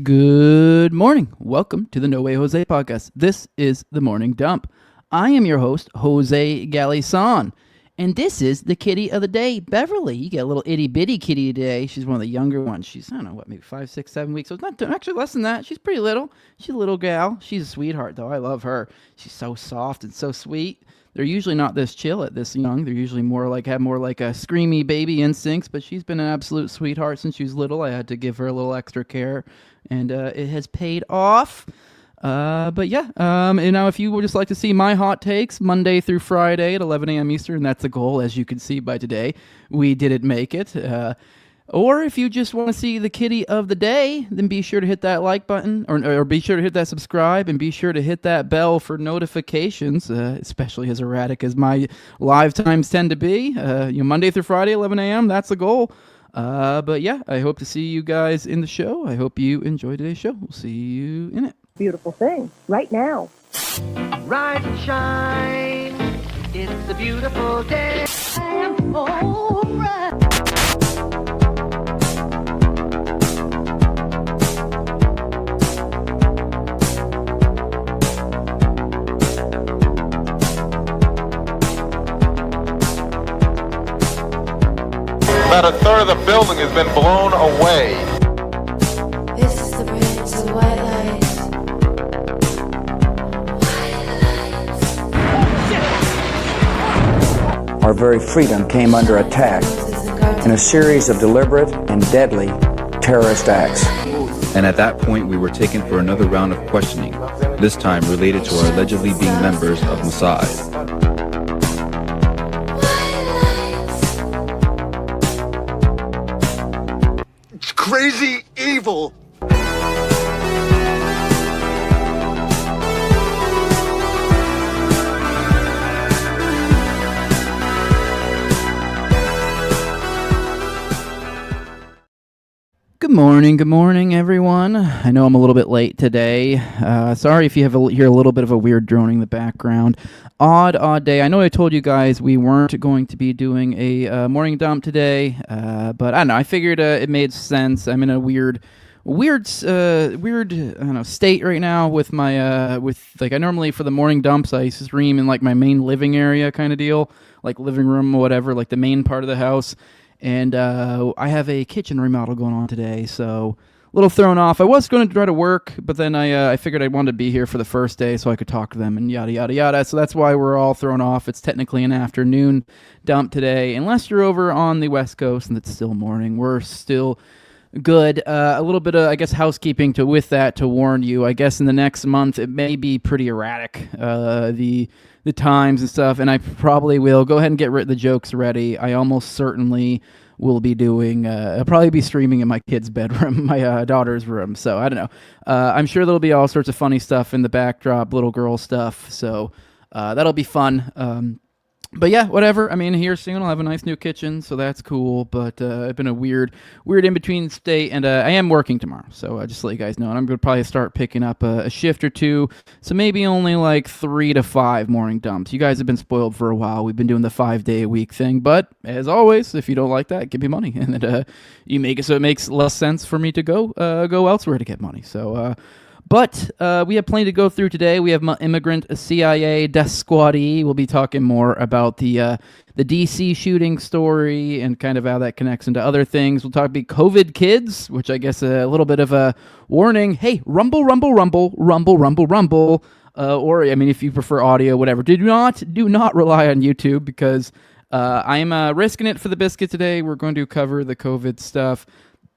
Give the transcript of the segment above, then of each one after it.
Good morning. Welcome to the No Way Jose podcast. This is the Morning Dump. I am your host, Jose Galison, and this is the kitty of the day, Beverly. You get a little itty bitty kitty today. She's one of the younger ones. She's, I don't know, what, maybe 5, 6, 7 weeks. So it's not actually less than that. She's pretty little. She's a little gal. She's a sweetheart, though. I love her. She's so soft and so sweet. They're usually not this chill at this young. They're usually have more like a screamy baby instincts, but she's been an absolute sweetheart since she was little. I had to give her a little extra care, and it has paid off. And now if you would just like to see my hot takes Monday through Friday at 11 a.m. Eastern, that's the goal, as you can see by today. We didn't make it. Or if you just want to see the kitty of the day, then be sure to hit that like button, or be sure to hit that subscribe, and be sure to hit that bell for notifications, especially as erratic as my live times tend to be. Monday through Friday, 11 a.m., that's the goal. I hope to see you guys in the show. I hope you enjoy today's show. We'll see you in it. Beautiful thing, right now. Rise and shine, it's a beautiful day. I'm alright. About a third of the building has been blown away. This is the bridge to the white lights. Our very freedom came under attack in a series of deliberate and deadly terrorist acts. And at that point, we were taken for another round of questioning, this time related to our allegedly being members of Mossad. It's crazy evil. Good morning, everyone. I know I'm a little bit late today. Sorry if you hear a little bit of a weird droning in the background. Odd day. I know I told you guys we weren't going to be doing a morning dump today, but I don't know. I figured it made sense. I'm in a weird I don't know, state right now with my I normally for the morning dumps I stream in like my main living area kind of deal, like living room or whatever, like the main part of the house. And I have a kitchen remodel going on today, so a little thrown off. I was going to try to work, but then I figured I wanted to be here for the first day so I could talk to them and yada, yada, yada. So that's why we're all thrown off. It's technically an afternoon dump today, unless you're over on the West Coast and it's still morning. We're still good. A little bit of, I guess, housekeeping to warn you. I guess in the next month it may be pretty erratic, the times and stuff, and I probably will go ahead and get the jokes ready. I almost certainly will be doing, I'll probably be streaming in my kid's bedroom, my daughter's room, so I don't know. I'm sure there'll be all sorts of funny stuff in the backdrop, little girl stuff, so that'll be fun. But yeah, whatever. I mean, here soon I'll have a nice new kitchen, so that's cool. But I've been a weird in-between state, and I am working tomorrow. So just to let you guys know, and I'm going to probably start picking up a shift or two. So maybe only like 3 to 5 morning dumps. You guys have been spoiled for a while. We've been doing the 5-day-a-week thing. But as always, if you don't like that, give me money, and then you make it so it makes less sense for me to go elsewhere to get money. So. But we have plenty to go through today. We have Muh Immigrant, CIA, Squadee. We'll be talking more about the DC shooting story and kind of how that connects into other things. We'll talk about COVID kids, which I guess a little bit of a warning. Hey, rumble, rumble, rumble, rumble, rumble, rumble. Or, I mean, if you prefer audio, whatever. Do not rely on YouTube because I'm risking it for the biscuit today. We're going to cover the COVID stuff.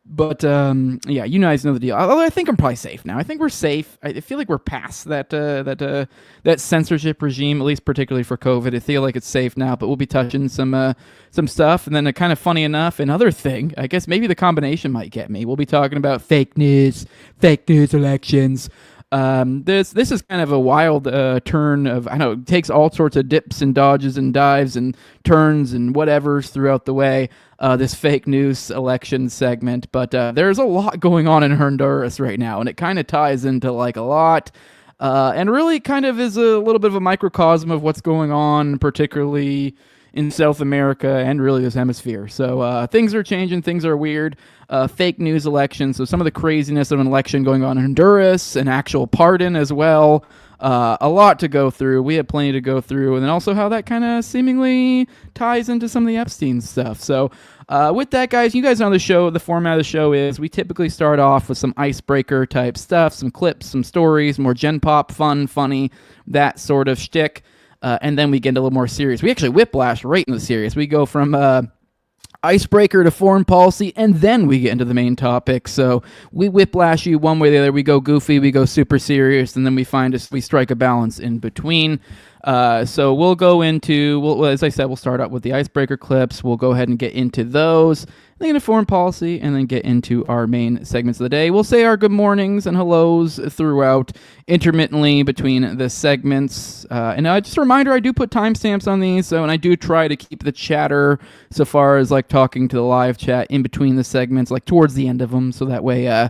But, yeah, you guys know the deal. Although I think I'm probably safe now. I think we're safe. I feel like we're past that censorship regime, at least particularly for COVID. I feel like it's safe now, but we'll be touching some stuff. And then a kind of funny enough, another thing, I guess maybe the combination might get me. We'll be talking about fake news elections. This is kind of a wild turn of, I know, it takes all sorts of dips and dodges and dives and turns and whatevers throughout the way, this fake news election segment. But there's a lot going on in Honduras right now, and it kind of ties into like a lot. And really kind of is a little bit of a microcosm of what's going on, particularly in South America and really this hemisphere. So things are changing, things are weird. Fake news election, so some of the craziness of an election going on in Honduras, an actual pardon as well. A lot to go through. We have plenty to go through, and then also how that kind of seemingly ties into some of the Epstein stuff. So with that, guys, you guys know the show. The format of the show is we typically start off with some icebreaker type stuff, some clips, some stories, more gen pop, fun, funny, that sort of shtick, and then we get into a little more serious. We actually whiplash right into the serious. We go from icebreaker to foreign policy, and then we get into the main topic. So we whiplash you one way or the other. We go goofy, we go super serious, and then we strike a balance in between. So we'll go into, as I said, we'll start out with the icebreaker clips. We'll go ahead and get into those, then into foreign policy, and then get into our main segments of the day. We'll say our good mornings and hellos throughout, intermittently between the segments. And just a reminder, I do put timestamps on these, and I do try to keep the chatter so far as like talking to the live chat in between the segments, like towards the end of them, so that way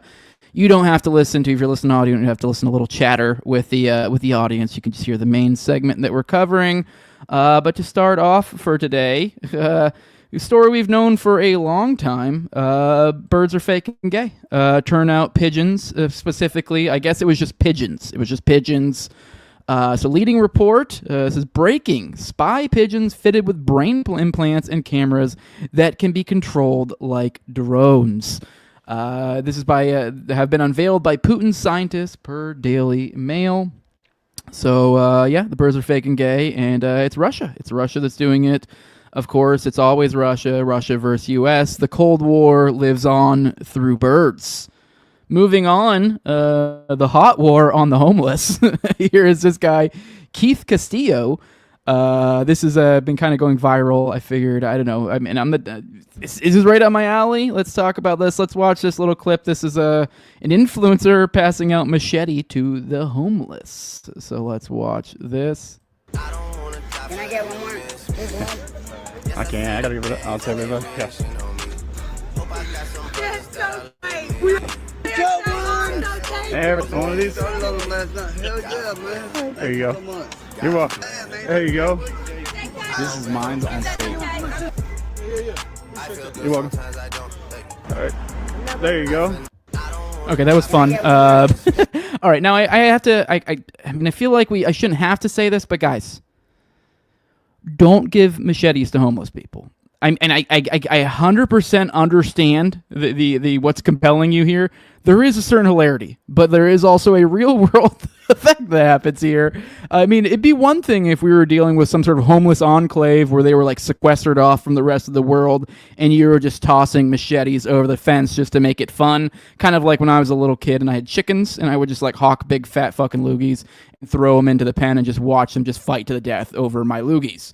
you don't have to listen to, if you're listening to audio, you don't have to listen to a little chatter with the audience. You can just hear the main segment that we're covering. But to start off for today, a story we've known for a long time, birds are fake and gay. Turnout pigeons, specifically. I guess it was just pigeons. So leading report says breaking spy pigeons fitted with brain implants and cameras that can be controlled like drones. This is have been unveiled by Putin's scientists per Daily Mail. So the birds are fake and gay, and it's Russia. It's Russia that's doing it. Of course, it's always Russia. Russia versus U.S. The Cold War lives on through birds. Moving on, the hot war on the homeless. Here is this guy, Keith Castillo. This has been kind of going viral. I figured, I don't know. I mean, is this right up my alley? Let's talk about this. Let's watch this little clip. This is an influencer passing out machete to the homeless. So let's watch this. Can I get one more? I can't. I gotta give it. I'll tell everybody. Yes. Hey, one of these. There you go. You're welcome. There you go. This is mine on stage. You're welcome. All right. There you go. Okay, that was fun. All right, now I have to. I mean, I feel like I shouldn't have to say this, but guys, don't give machetes to homeless people. I 100% understand the what's compelling you here. There is a certain hilarity, but there is also a real world effect that happens here. I mean, it'd be one thing if we were dealing with some sort of homeless enclave where they were like sequestered off from the rest of the world and you were just tossing machetes over the fence just to make it fun. Kind of like when I was a little kid and I had chickens and I would just like hawk big fat fucking loogies and throw them into the pen and just watch them just fight to the death over my loogies.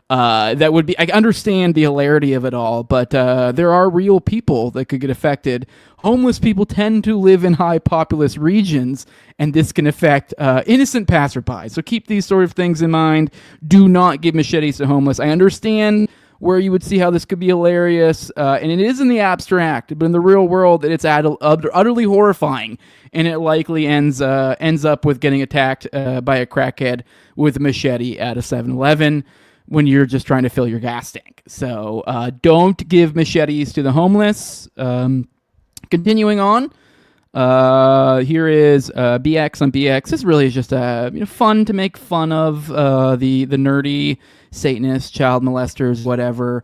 That would be, I understand the hilarity of it all, but there are real people that could get affected. Homeless people tend to live in high populous regions, and this can affect innocent passerby. So keep these sort of things in mind. Do not give machetes to homeless. I understand where you would see how this could be hilarious, and it is in the abstract, but in the real world, it's utterly horrifying, and it likely ends up with getting attacked by a crackhead with a machete at a 7-Eleven. When you're just trying to fill your gas tank. So don't give machetes to the homeless. Continuing on, here is BX on BX. This really is just fun to make fun of the nerdy Satanists, child molesters, whatever.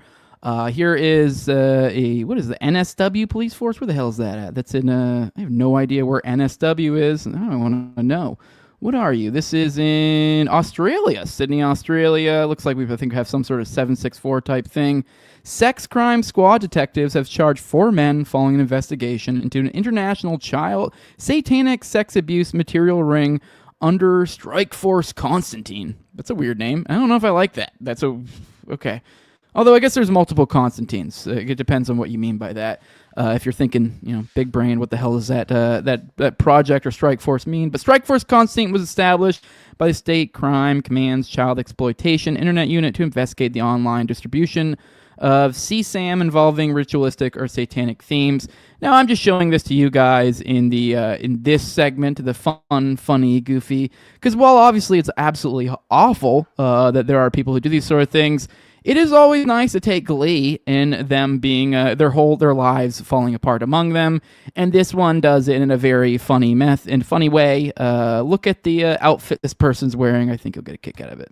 Here is what is the NSW police force? Where the hell is that at? That's in, I have no idea where NSW is. I don't want to know. What are you? This is in Australia, Sydney, Australia. Looks like we have some sort of 764 type thing. Sex crime squad detectives have charged 4 men following an investigation into an international child satanic sex abuse material ring under Strike Force Constantine. That's a weird name. I don't know if I like that. Okay. Although I guess there's multiple Constantines. It depends on what you mean by that. If you're thinking, big brain, what the hell does that project or Strike Force mean? But Strike Force Constantine was established by the State Crime Command's Child Exploitation Internet Unit to investigate the online distribution of CSAM involving ritualistic or satanic themes. Now, I'm just showing this to you guys in this segment, the fun, funny, goofy, because while obviously it's absolutely awful that there are people who do these sort of things, it is always nice to take glee in them being their lives falling apart among them, and this one does it in a very funny way. Look at the outfit this person's wearing. I think you'll get a kick out of it.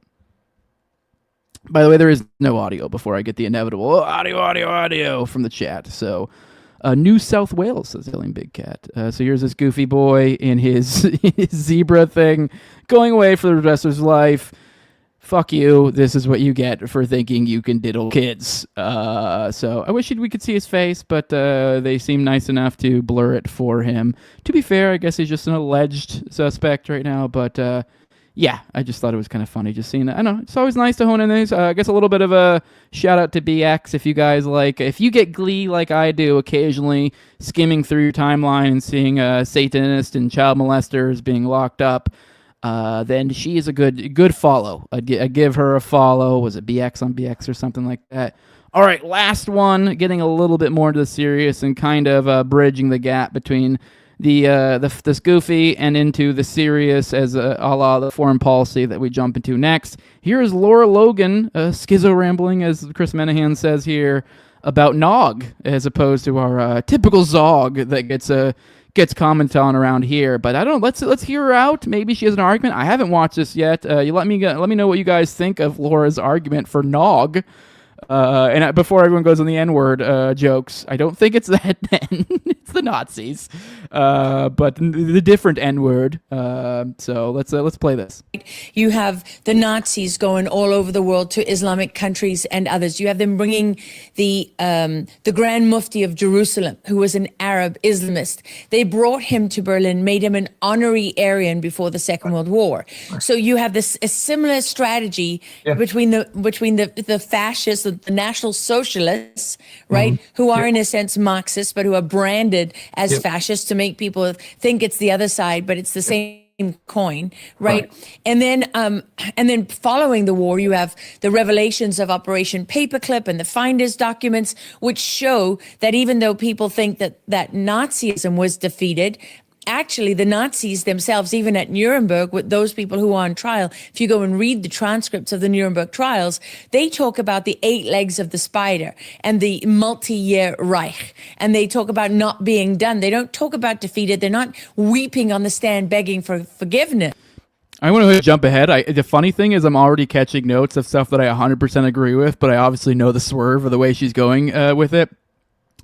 By the way, there is no audio before I get the inevitable audio from the chat. So, New South Wales, says Alien Big Cat. So here's this goofy boy in his, his zebra thing, going away for the rest of his life. Fuck you. This is what you get for thinking you can diddle kids. So I wish we could see his face, but they seem nice enough to blur it for him. To be fair, I guess he's just an alleged suspect right now, but yeah, I just thought it was kind of funny just seeing that. I know, it's always nice to hone in these. I guess a little bit of a shout out to BX if you guys if you get glee like I do occasionally, skimming through your timeline and seeing Satanists and child molesters being locked up, then she is a good follow. I give her a follow. Was it BX on BX or something like that? All right, last one, getting a little bit more into the serious and kind of bridging the gap between this goofy and into the serious as a la the foreign policy that we jump into next. Here is Laura Logan, schizo rambling, as Chris Menahan says here, about Nog, as opposed to our typical Zog that gets commented on around here. But I don't know, let's hear her out. Maybe she has an argument. I haven't watched this yet. You let me know what you guys think of Laura's argument for Nog. Before everyone goes on the N-word jokes, I don't think it's that then. It's the Nazis, but the different N-word. So let's play this. You have the Nazis going all over the world to Islamic countries and others. You have them bringing the Grand Mufti of Jerusalem, who was an Arab Islamist. They brought him to Berlin, made him an honorary Aryan before the Second World War. So you have a similar strategy between the fascists, the National Socialists, right, who are in a sense Marxists, but who are branded as fascists to make people think it's the other side, but it's the same coin, right? And then following the war, you have the revelations of Operation Paperclip and the Finders documents, which show that even though people think that Nazism was defeated, actually, the Nazis themselves, even at Nuremberg, with those people who are on trial, if you go and read the transcripts of the Nuremberg trials, they talk about the 8 legs of the spider and the multi-year Reich. And they talk about not being done. They don't talk about defeated. They're not weeping on the stand begging for forgiveness. I want to jump ahead. The funny thing is I'm already catching notes of stuff that I 100% agree with, but I obviously know the swerve or the way she's going with it.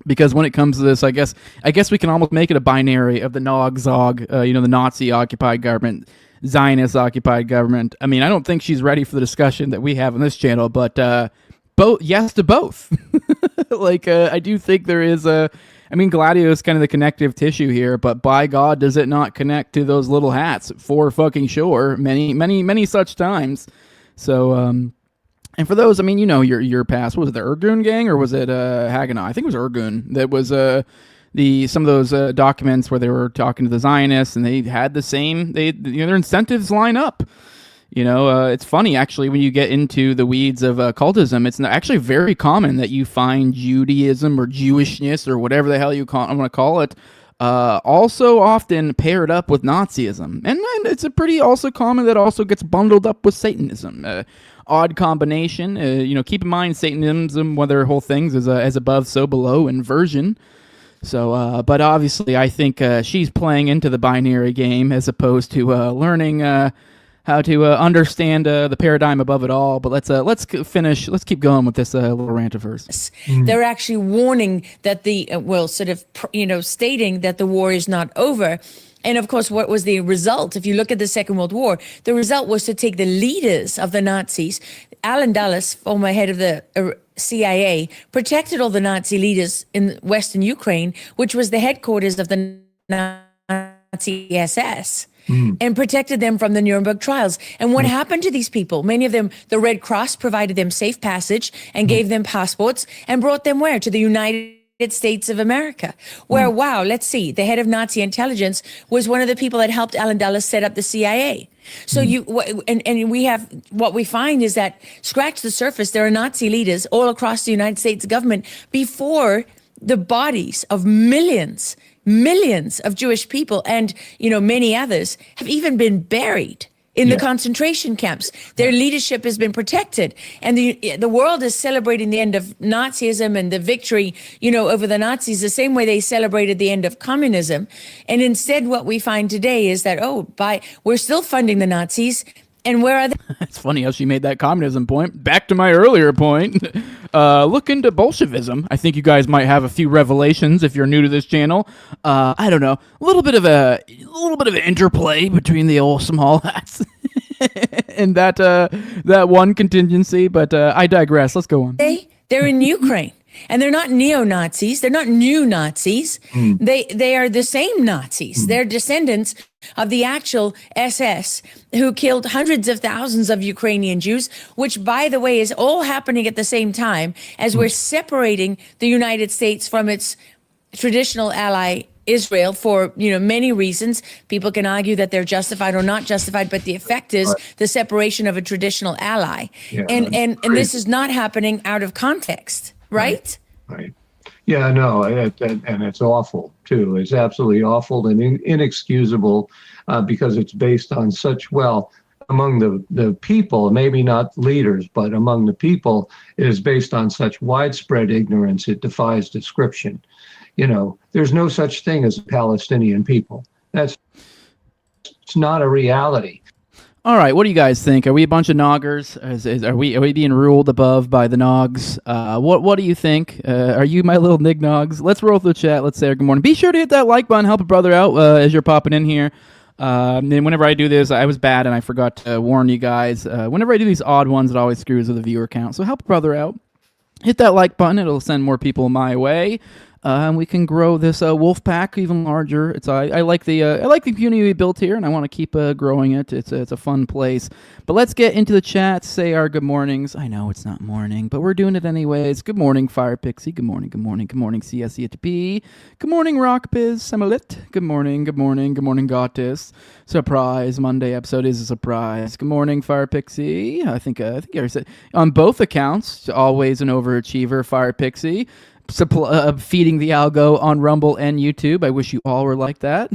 Because when it comes to this, I guess we can almost make it a binary of the Nog-Zog, the Nazi-occupied government, Zionist-occupied government. I mean, I don't think she's ready for the discussion that we have on this channel, but yes to both. I do think there is Gladio is kind of the connective tissue here, but by God, does it not connect to those little hats for fucking sure, many, many, many such times. So, and for those, your past, was it the Irgun gang or was it Haganah? I think it was Irgun. That was some of those documents where they were talking to the Zionists, and they had the same. Their incentives line up. It's funny actually when you get into the weeds of cultism. It's actually very common that you find Judaism or Jewishness or whatever the hell I want to call it. Also often paired up with Nazism, and it's a pretty also common that also gets bundled up with Satanism. Odd combination. Keep in mind Satanism, one of their whole things is as above, so below inversion. So, but obviously, I think she's playing into the binary game as opposed to learning how to understand the paradigm above it all. But let's finish. Let's keep going with this little rant of hers. They're actually warning that stating that the war is not over. And of course, what was the result? If you look at the Second World War, the result was to take the leaders of the Nazis. Alan Dulles, former head of the CIA, protected all the Nazi leaders in Western Ukraine, which was the headquarters of the Nazi SS. And protected them from the Nuremberg trials. And what happened to these people? Many of them, the Red Cross provided them safe passage and gave them passports and brought them where? To the United States of America, where, wow, let's see, the head of Nazi intelligence was one of the people that helped Alan Dulles set up the CIA. So we have, what we find is that, scratch the surface, there are Nazi leaders all across the United States government before the bodies of millions of Jewish people and, many others have even been buried in the concentration camps. Their leadership has been protected. And the world is celebrating the end of Nazism and the victory, over the Nazis, the same way they celebrated the end of communism. And instead, what we find today is that, we're still funding the Nazis. And where are they? It's funny how she made that communism point. Back to my earlier point. Look into Bolshevism. I think you guys might have a few revelations if you're new to this channel. I don't know, a little bit of an interplay between the old small hats and that one contingency. But I digress. Let's go on. They're in Ukraine. And they're not neo-Nazis. They're not new Nazis. They are the same Nazis. They're descendants of the actual SS who killed hundreds of thousands of Ukrainian Jews, which, by the way, is all happening at the same time as we're separating the United States from its traditional ally, Israel, for many reasons. People can argue that they're justified or not justified, but the effect is the separation of a traditional ally. And this is not happening out of context. Right. Yeah, no, and it's awful too. It's absolutely awful and inexcusable because it's based on such, among the people, maybe not leaders, but among the people, it is based on such widespread ignorance, it defies description. There's no such thing as a Palestinian people. It's not a reality. All right, what do you guys think? Are we a bunch of noggers? Are we being ruled above by the nogs? What do you think? Are you my little nignogs? Let's roll through the chat. Let's say good morning. Be sure to hit that like button. Help a brother out as you're popping in here. And whenever I do this, I was bad and I forgot to warn you guys. Whenever I do these odd ones, it always screws with the viewer count. So help a brother out. Hit that like button. It'll send more people my way. And we can grow this wolf pack even larger. I like the community we built here, and I want to keep growing it. It's a fun place. But let's get into the chat. Say our good mornings. I know it's not morning, but we're doing it anyways. Good morning, Fire Pixie. Good morning. Good morning. Good morning, CSETP. Good morning, Rock Biz Semalit. Good morning. Good morning. Good morning, Gotis. Surprise! Monday episode is a surprise. Good morning, Fire Pixie. I think I already said on both accounts. Always an overachiever, Fire Pixie. Feeding the algo on Rumble and YouTube. I wish you all were like that.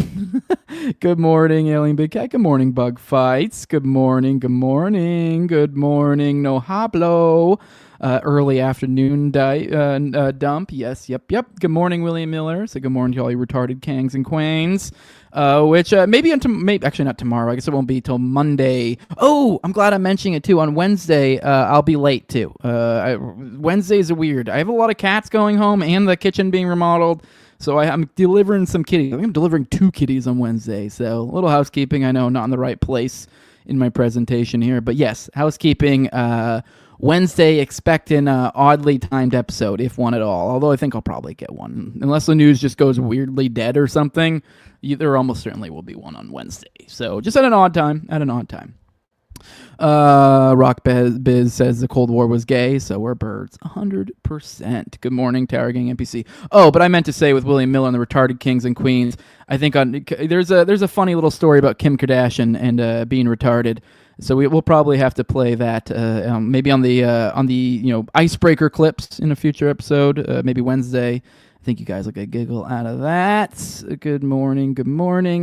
Good morning, Alien Big Cat. Good morning, Bug Fights. Good morning, good morning, good morning, No Hablo. Early afternoon dump. Yes, yep. Good morning, William Miller. So good morning to all you retarded kangs and quains. Which maybe actually not tomorrow. I guess it won't be till Monday. Oh, I'm glad I'm mentioning it too. On Wednesday, I'll be late too. Wednesdays are weird. I have a lot of cats going home and the kitchen being remodeled. So I'm delivering some kitties. I think I'm delivering 2 kitties on Wednesday. So a little housekeeping. I know, not in the right place in my presentation here. But yes, housekeeping. Wednesday, expect an oddly timed episode, if one at all. Although I think I'll probably get one. Unless the news just goes weirdly dead or something, there almost certainly will be one on Wednesday. So just at an odd time. Rock Biz says the Cold War was gay, so we're birds. 100%. Good morning, Tower Gang NPC. Oh, but I meant to say with William Miller and the retarded kings and queens, I think there's a funny little story about Kim Kardashian and being retarded. So we'll probably have to play that maybe on the icebreaker clips in a future episode, maybe Wednesday. I think you guys will get a giggle out of that. Good morning.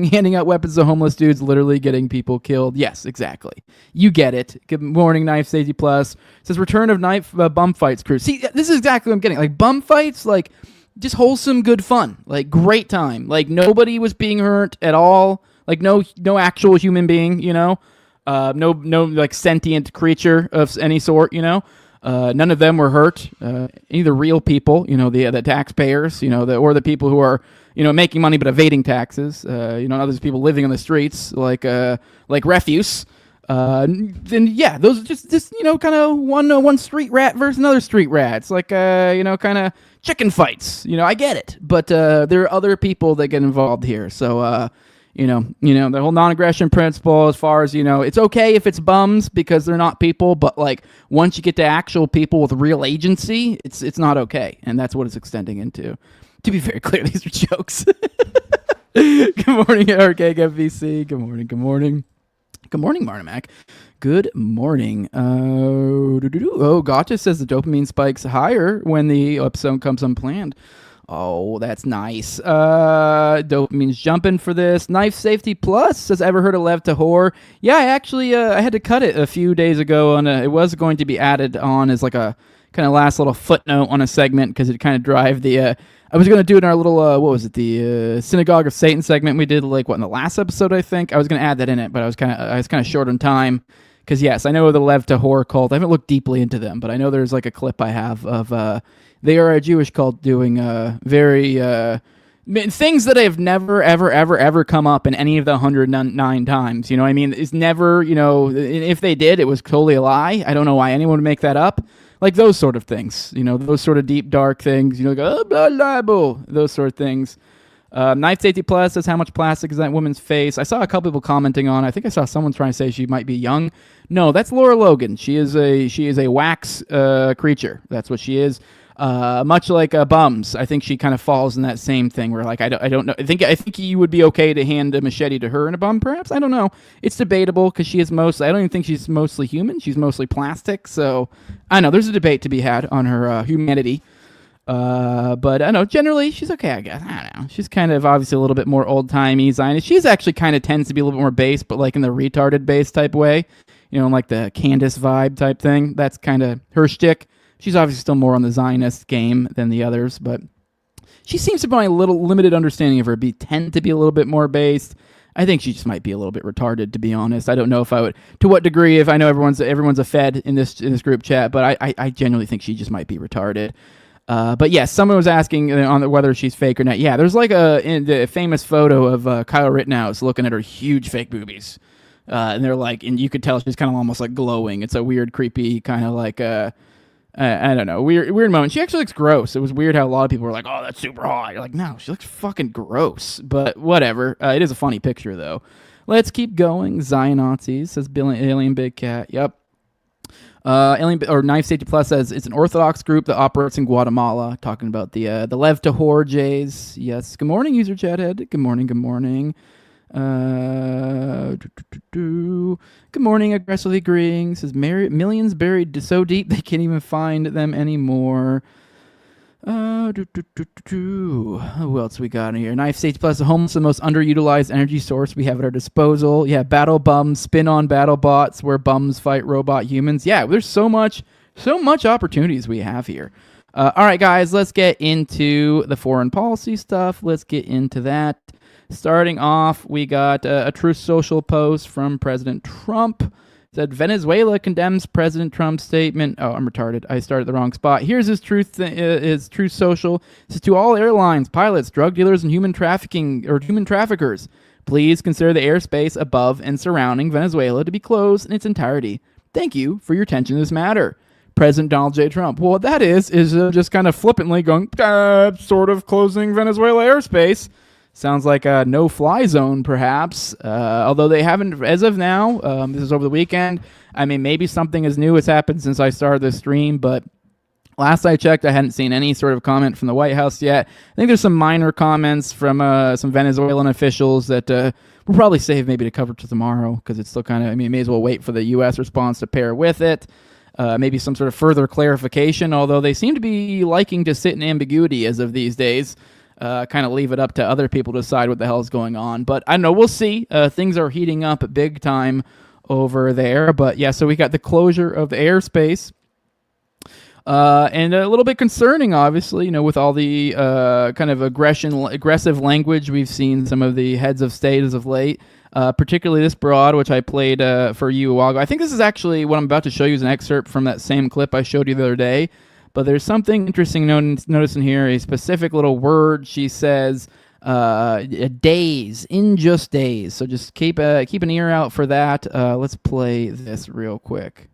Handing out weapons to homeless dudes, literally getting people killed. Yes, exactly. You get it. Good morning, Knife Safety Plus. It says return of knife bum fights crew. See, this is exactly what I'm getting. Like bum fights, like just wholesome, good fun. Like great time. Like nobody was being hurt at all. Like no actual human being, no like sentient creature of any sort, none of them were hurt. Either real people, the taxpayers, or the people who are, making money but evading taxes. Others people living on the streets like refuse. Then yeah, those are just kind of one street rat versus another street rat. It's like kind of chicken fights. I get it, but there are other people that get involved here. So. The whole non-aggression principle as far as, it's okay if it's bums because they're not people, but like once you get to actual people with real agency, it's not okay. And that's what it's extending into. To be very clear, these are jokes. Good morning, RK FVC. Good morning. Good morning, Martimac. Good morning. Gotcha says the dopamine spikes higher when the episode comes unplanned. Oh, that's nice. Dopamine's jumping for this. Knife Safety Plus says, ever heard of Lev Tahor? Yeah, I actually I had to cut it a few days ago, and it was going to be added on as like a kind of last little footnote on a segment because it kind of drive the. I was going to do it in our little what was it, the Synagogue of Satan segment we did like in the last episode, I think. I was going to add that in it, but I was kind of short on time. Because yes, I know the Lev Tahor cult. I haven't looked deeply into them, but I know there's like a clip I have of they are a Jewish cult doing very things that have never ever come up in any of the 109 times. You know what I mean? It's never, you know, if they did, it was totally a lie. I don't know why anyone would make that up. Like those sort of things, you know, those sort of deep dark things. You know, like oh, blah, blah, blah, those sort of things. Knife Safety Plus says, how much plastic is that woman's face? I saw a couple people commenting on. I think I saw someone trying to say she might be young. No, that's Laura Logan. She is a wax creature. That's what she is. Much like Bums, I think she kind of falls in that same thing where like I don't know. I think you would be okay to hand a machete to her and a bum, perhaps. I don't know. It's debatable because she is mostly. I don't even think she's mostly human. She's mostly plastic. So I know there's a debate to be had on her humanity. But I know generally she's okay, I guess. I don't know. She's kind of obviously a little bit more old-timey Zionist. She's actually kind of tends to be a little bit more bass, but like in the retarded bass type way. You know, like the Candace vibe type thing. That's kind of her shtick. She's obviously still more on the Zionist game than the others, but she seems to be a little limited understanding of her. Tend to be a little bit more based. I think she just might be a little bit retarded, to be honest. I don't know if I would, to what degree. If I know everyone's a Fed in this group chat, but I genuinely think she just might be retarded. But yes, someone was asking on whether she's fake or not. Yeah, there's like a famous photo of Kyle Rittenhouse looking at her huge fake boobies, and they're like, and you could tell she's kind of almost like glowing. It's a weird, creepy kind of like I don't know, weird moment. She actually looks gross. It was weird how a lot of people were like, "Oh, that's super hot." You're like, "No, she looks fucking gross." But whatever. It is a funny picture though. Let's keep going. Zion Nazis says Alien Big Cat. Yep. Alien or Knife Safety Plus says it's an Orthodox group that operates in Guatemala. Talking about the Lev Tahor Jays. Yes. Good morning, user Chathead. Good morning. Good morning. Good morning. Aggressively agreeing. Says millions buried so deep they can't even find them anymore. Who else we got in here? Knife Safety Plus, the homeless, the most underutilized energy source we have at our disposal. Yeah, battle bums, spin-on battle bots where bums fight robot humans. Yeah, there's so much opportunities we have here. All right, guys, let's get into the foreign policy stuff. Let's get into that. Starting off, we got a Truth Social post from President Trump. Said Venezuela condemns President Trump's statement. Oh, I'm retarded. I started the wrong spot. Here's his Truth Social. It says, to all airlines, pilots, drug dealers, and human traffickers, please consider the airspace above and surrounding Venezuela to be closed in its entirety. Thank you for your attention to this matter. President Donald J. Trump. Well, what that is just kind of flippantly going, sort of closing Venezuela airspace. Sounds like a no-fly zone, perhaps, although they haven't, as of now, this is over the weekend. I mean, maybe something as new has happened since I started this stream, but last I checked, I hadn't seen any sort of comment from the White House yet. I think there's some minor comments from some Venezuelan officials that we'll probably save maybe to cover to tomorrow, because it's still kind of, I mean, may as well wait for the U.S. response to pair with it. Maybe some sort of further clarification, although they seem to be liking to sit in ambiguity as of these days. Kind of leave it up to other people to decide what the hell is going on. But I don't know, we'll see. Things are heating up big time over there. But yeah, so we got the closure of the airspace. And a little bit concerning, obviously, you know, with all the kind of aggressive language we've seen some of the heads of state as of late. Particularly this broad, which I played for you a while ago. I think this is actually what I'm about to show you is an excerpt from that same clip I showed you the other day. But there's something interesting noticing here, a specific little word. She says, days, in just days. So just keep an ear out for that. Let's play this real quick.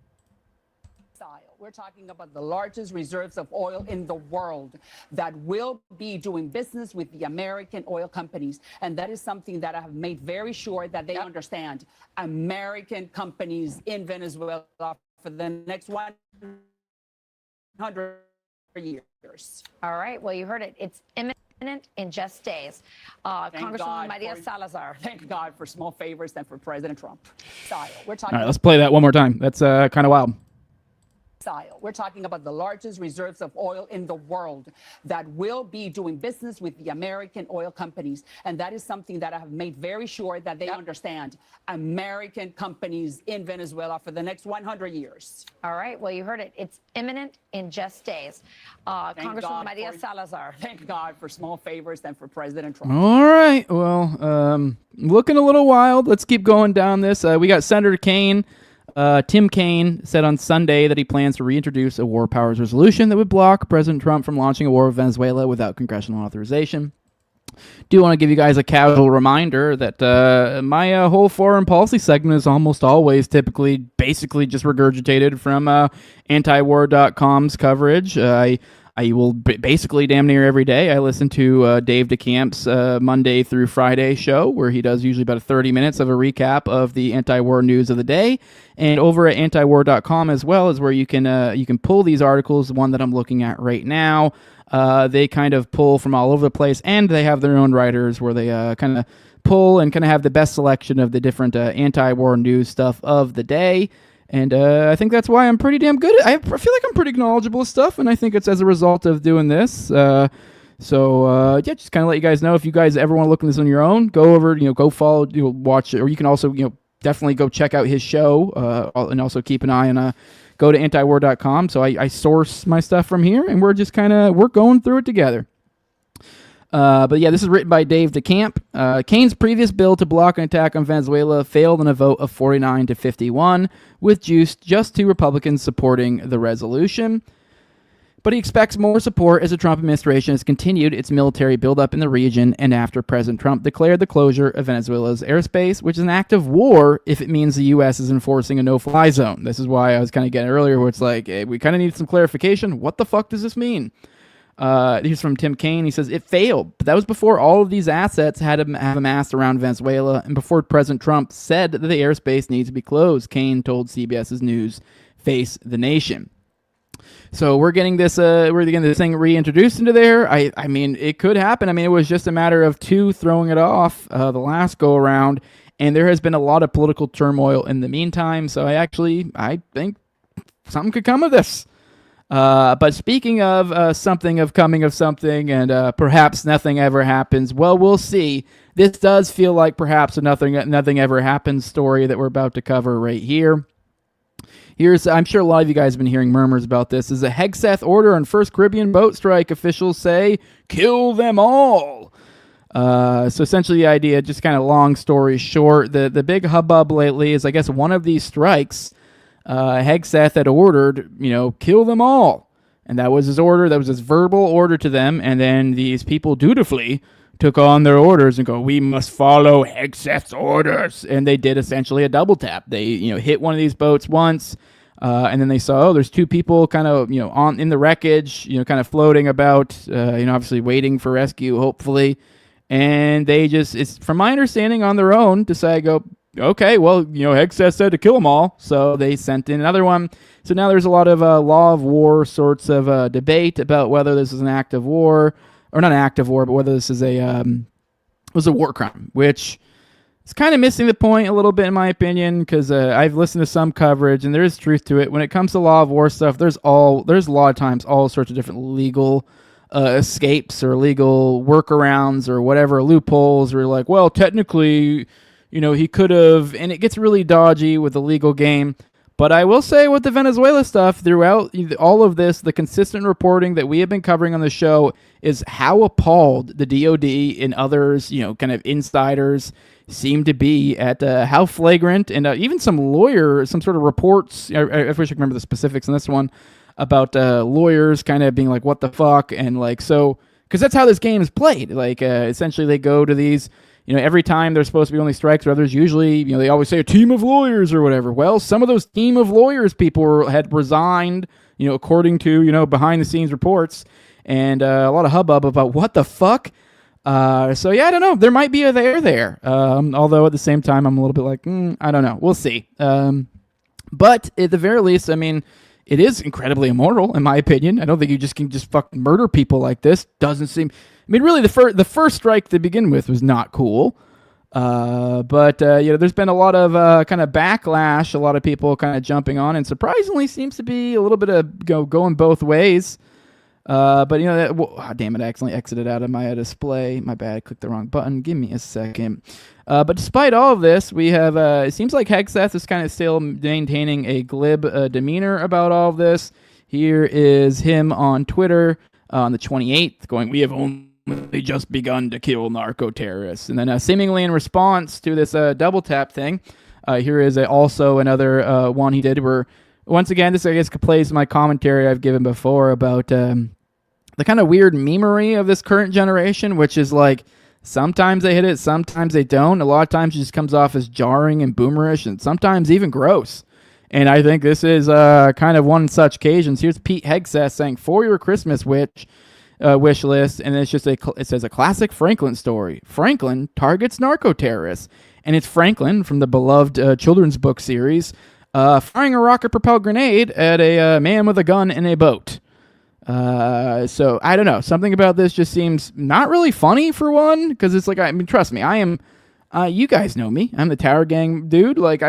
We're talking about the largest reserves of oil in the world that will be doing business with the American oil companies. And that is something that I have made very sure that they understand. American companies in Venezuela for the next 100 years. All right. Well, you heard it. It's imminent in just days. Congresswoman Maria Salazar. Thank God for small favors and for President Trump. We're talking All right, let's play that one more time. That's kind of wild. style. We're talking about the largest reserves of oil in the world that will be doing business with the American oil companies. And that is something that I have made very sure that they understand. American companies in Venezuela for the next 100 years. All right. Well, you heard it. It's imminent in just days. Congresswoman Maria Salazar. Thank God for small favors and for President Trump. All right. Well, looking a little wild. Let's keep going down this. We got Senator Kaine. Tim Kaine said on Sunday that he plans to reintroduce a war powers resolution that would block President Trump from launching a war with Venezuela without congressional authorization. Do want to give you guys a casual reminder that my whole foreign policy segment is almost always typically basically just regurgitated from antiwar.com's coverage. I will basically damn near every day. I listen to Dave DeCamp's Monday through Friday show, where he does usually about 30 minutes of a recap of the anti-war news of the day. And over at antiwar.com as well is where you can pull these articles. The one that I'm looking at right now, they kind of pull from all over the place, and they have their own writers where they kind of pull and kind of have the best selection of the different anti-war news stuff of the day. And I think that's why I'm pretty damn good. I feel like I'm pretty knowledgeable of stuff, and I think it's as a result of doing this. Yeah, just kind of let you guys know if you guys ever want to look at this on your own, go over, go follow, watch it, or you can also, definitely go check out his show, and also keep an eye on, go to antiwar.com. So I source my stuff from here, and we're just we're going through it together. But yeah, this is written by Dave DeCamp. Kaine's previous bill to block an attack on Venezuela failed in a vote of 49 to 51, with just 2 Republicans supporting the resolution. But he expects more support as the Trump administration has continued its military buildup in the region and after President Trump declared the closure of Venezuela's airspace, which is an act of war if it means the U.S. is enforcing a no-fly zone. This is why I was kind of getting earlier where it's like, hey, we kind of need some clarification. What the fuck does this mean? Here's from Tim Kaine. He says, it failed, but that was before all of these assets had have amassed around Venezuela and before President Trump said that the airspace needs to be closed, Kaine told CBS's News Face the Nation. So we're getting this thing reintroduced into there. I mean, it could happen. I mean, it was just a matter of 2 throwing it off the last go around, and there has been a lot of political turmoil in the meantime. So I think something could come of this. But speaking of something of coming of something and perhaps nothing ever happens, well, we'll see. This does feel like perhaps a nothing ever happens story that we're about to cover right here. I'm sure a lot of you guys have been hearing murmurs about this. This is a Hegseth order on first Caribbean boat strike. Officials say, kill them all. So essentially the idea, just kind of long story short, the big hubbub lately is, I guess, one of these strikes, Hegseth had ordered, kill them all. And that was his order. That was his verbal order to them. And then these people dutifully took on their orders and go, we must follow Hegseth's orders. And they did essentially a double tap. They, hit one of these boats once, and then they saw, there's 2 people kind of, in the wreckage, kind of floating about, obviously waiting for rescue, hopefully. And they just, it's from my understanding, on their own, decided to go, okay, well, Hegseth said to kill them all, so they sent in another one. So now there's a lot of law of war sorts of debate about whether this is an act of war, or not an act of war, but whether this is was a war crime, which is kind of missing the point a little bit in my opinion, because I've listened to some coverage and there is truth to it. When it comes to law of war stuff, there's a lot of times all sorts of different legal escapes or legal workarounds or whatever, loopholes, or like, well, technically, he could have, and it gets really dodgy with the legal game. But I will say with the Venezuela stuff, throughout all of this, the consistent reporting that we have been covering on the show is how appalled the DOD and others, kind of insiders seem to be at how flagrant, and even some sort of reports, I wish I could remember the specifics on this one, about lawyers kind of being like, what the fuck, and like, so, because that's how this game is played. Like, essentially they go to these, every time there's supposed to be only strikes or others, usually, they always say a team of lawyers or whatever. Well, some of those team of lawyers people had resigned, according to, behind the scenes reports, and a lot of hubbub about what the fuck. So yeah, I don't know. There might be a there. Although at the same time, I'm a little bit like, I don't know. We'll see. But at the very least, I mean, it is incredibly immoral, in my opinion. I don't think you can fucking murder people like this. Doesn't seem. I mean, really, the first strike to begin with was not cool. But there's been a lot of kind of backlash, a lot of people kind of jumping on, and surprisingly seems to be a little bit of going both ways. But damn it, I accidentally exited out of my display. My bad, I clicked the wrong button. Give me a second. But despite all of this, we have, it seems like Hegseth is kind of still maintaining a glib demeanor about all of this. Here is him on Twitter on the 28th going, "We have only just begun to kill narco-terrorists." And then seemingly in response to this double tap thing, here is also another one he did where, once again, this I guess plays my commentary I've given before about the kind of weird memery of this current generation, which is like sometimes they hit it, sometimes they don't. A lot of times it just comes off as jarring and boomerish and sometimes even gross. And I think this is kind of one such occasions. Here's Pete Hegseth saying, "For your Christmas wish list," and it's just it says a classic Franklin story. Franklin targets narco-terrorists. And it's Franklin from the beloved children's book series firing a rocket-propelled grenade at a man with a gun in a boat. So I don't know. Something about this just seems not really funny for one, because it's like, I mean, trust me, I am, you guys know me. I'm the Tower Gang dude. Like,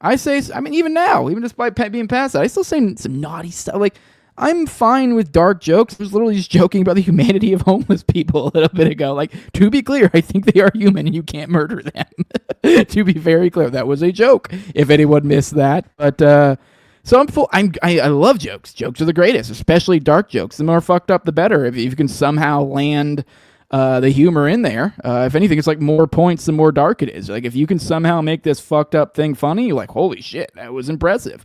I say, I mean, even now, even despite being past that, I still say some naughty stuff. Like, I'm fine with dark jokes. I was literally just joking about the humanity of homeless people a little bit ago. Like, to be clear, I think they are human and you can't murder them. To be very clear, that was a joke, if anyone missed that. But, so I love jokes. Jokes are the greatest, especially dark jokes. The more fucked up, the better. If you can somehow land the humor in there. If anything, it's like more points the more dark it is. Like, if you can somehow make this fucked up thing funny, you're like, holy shit, that was impressive.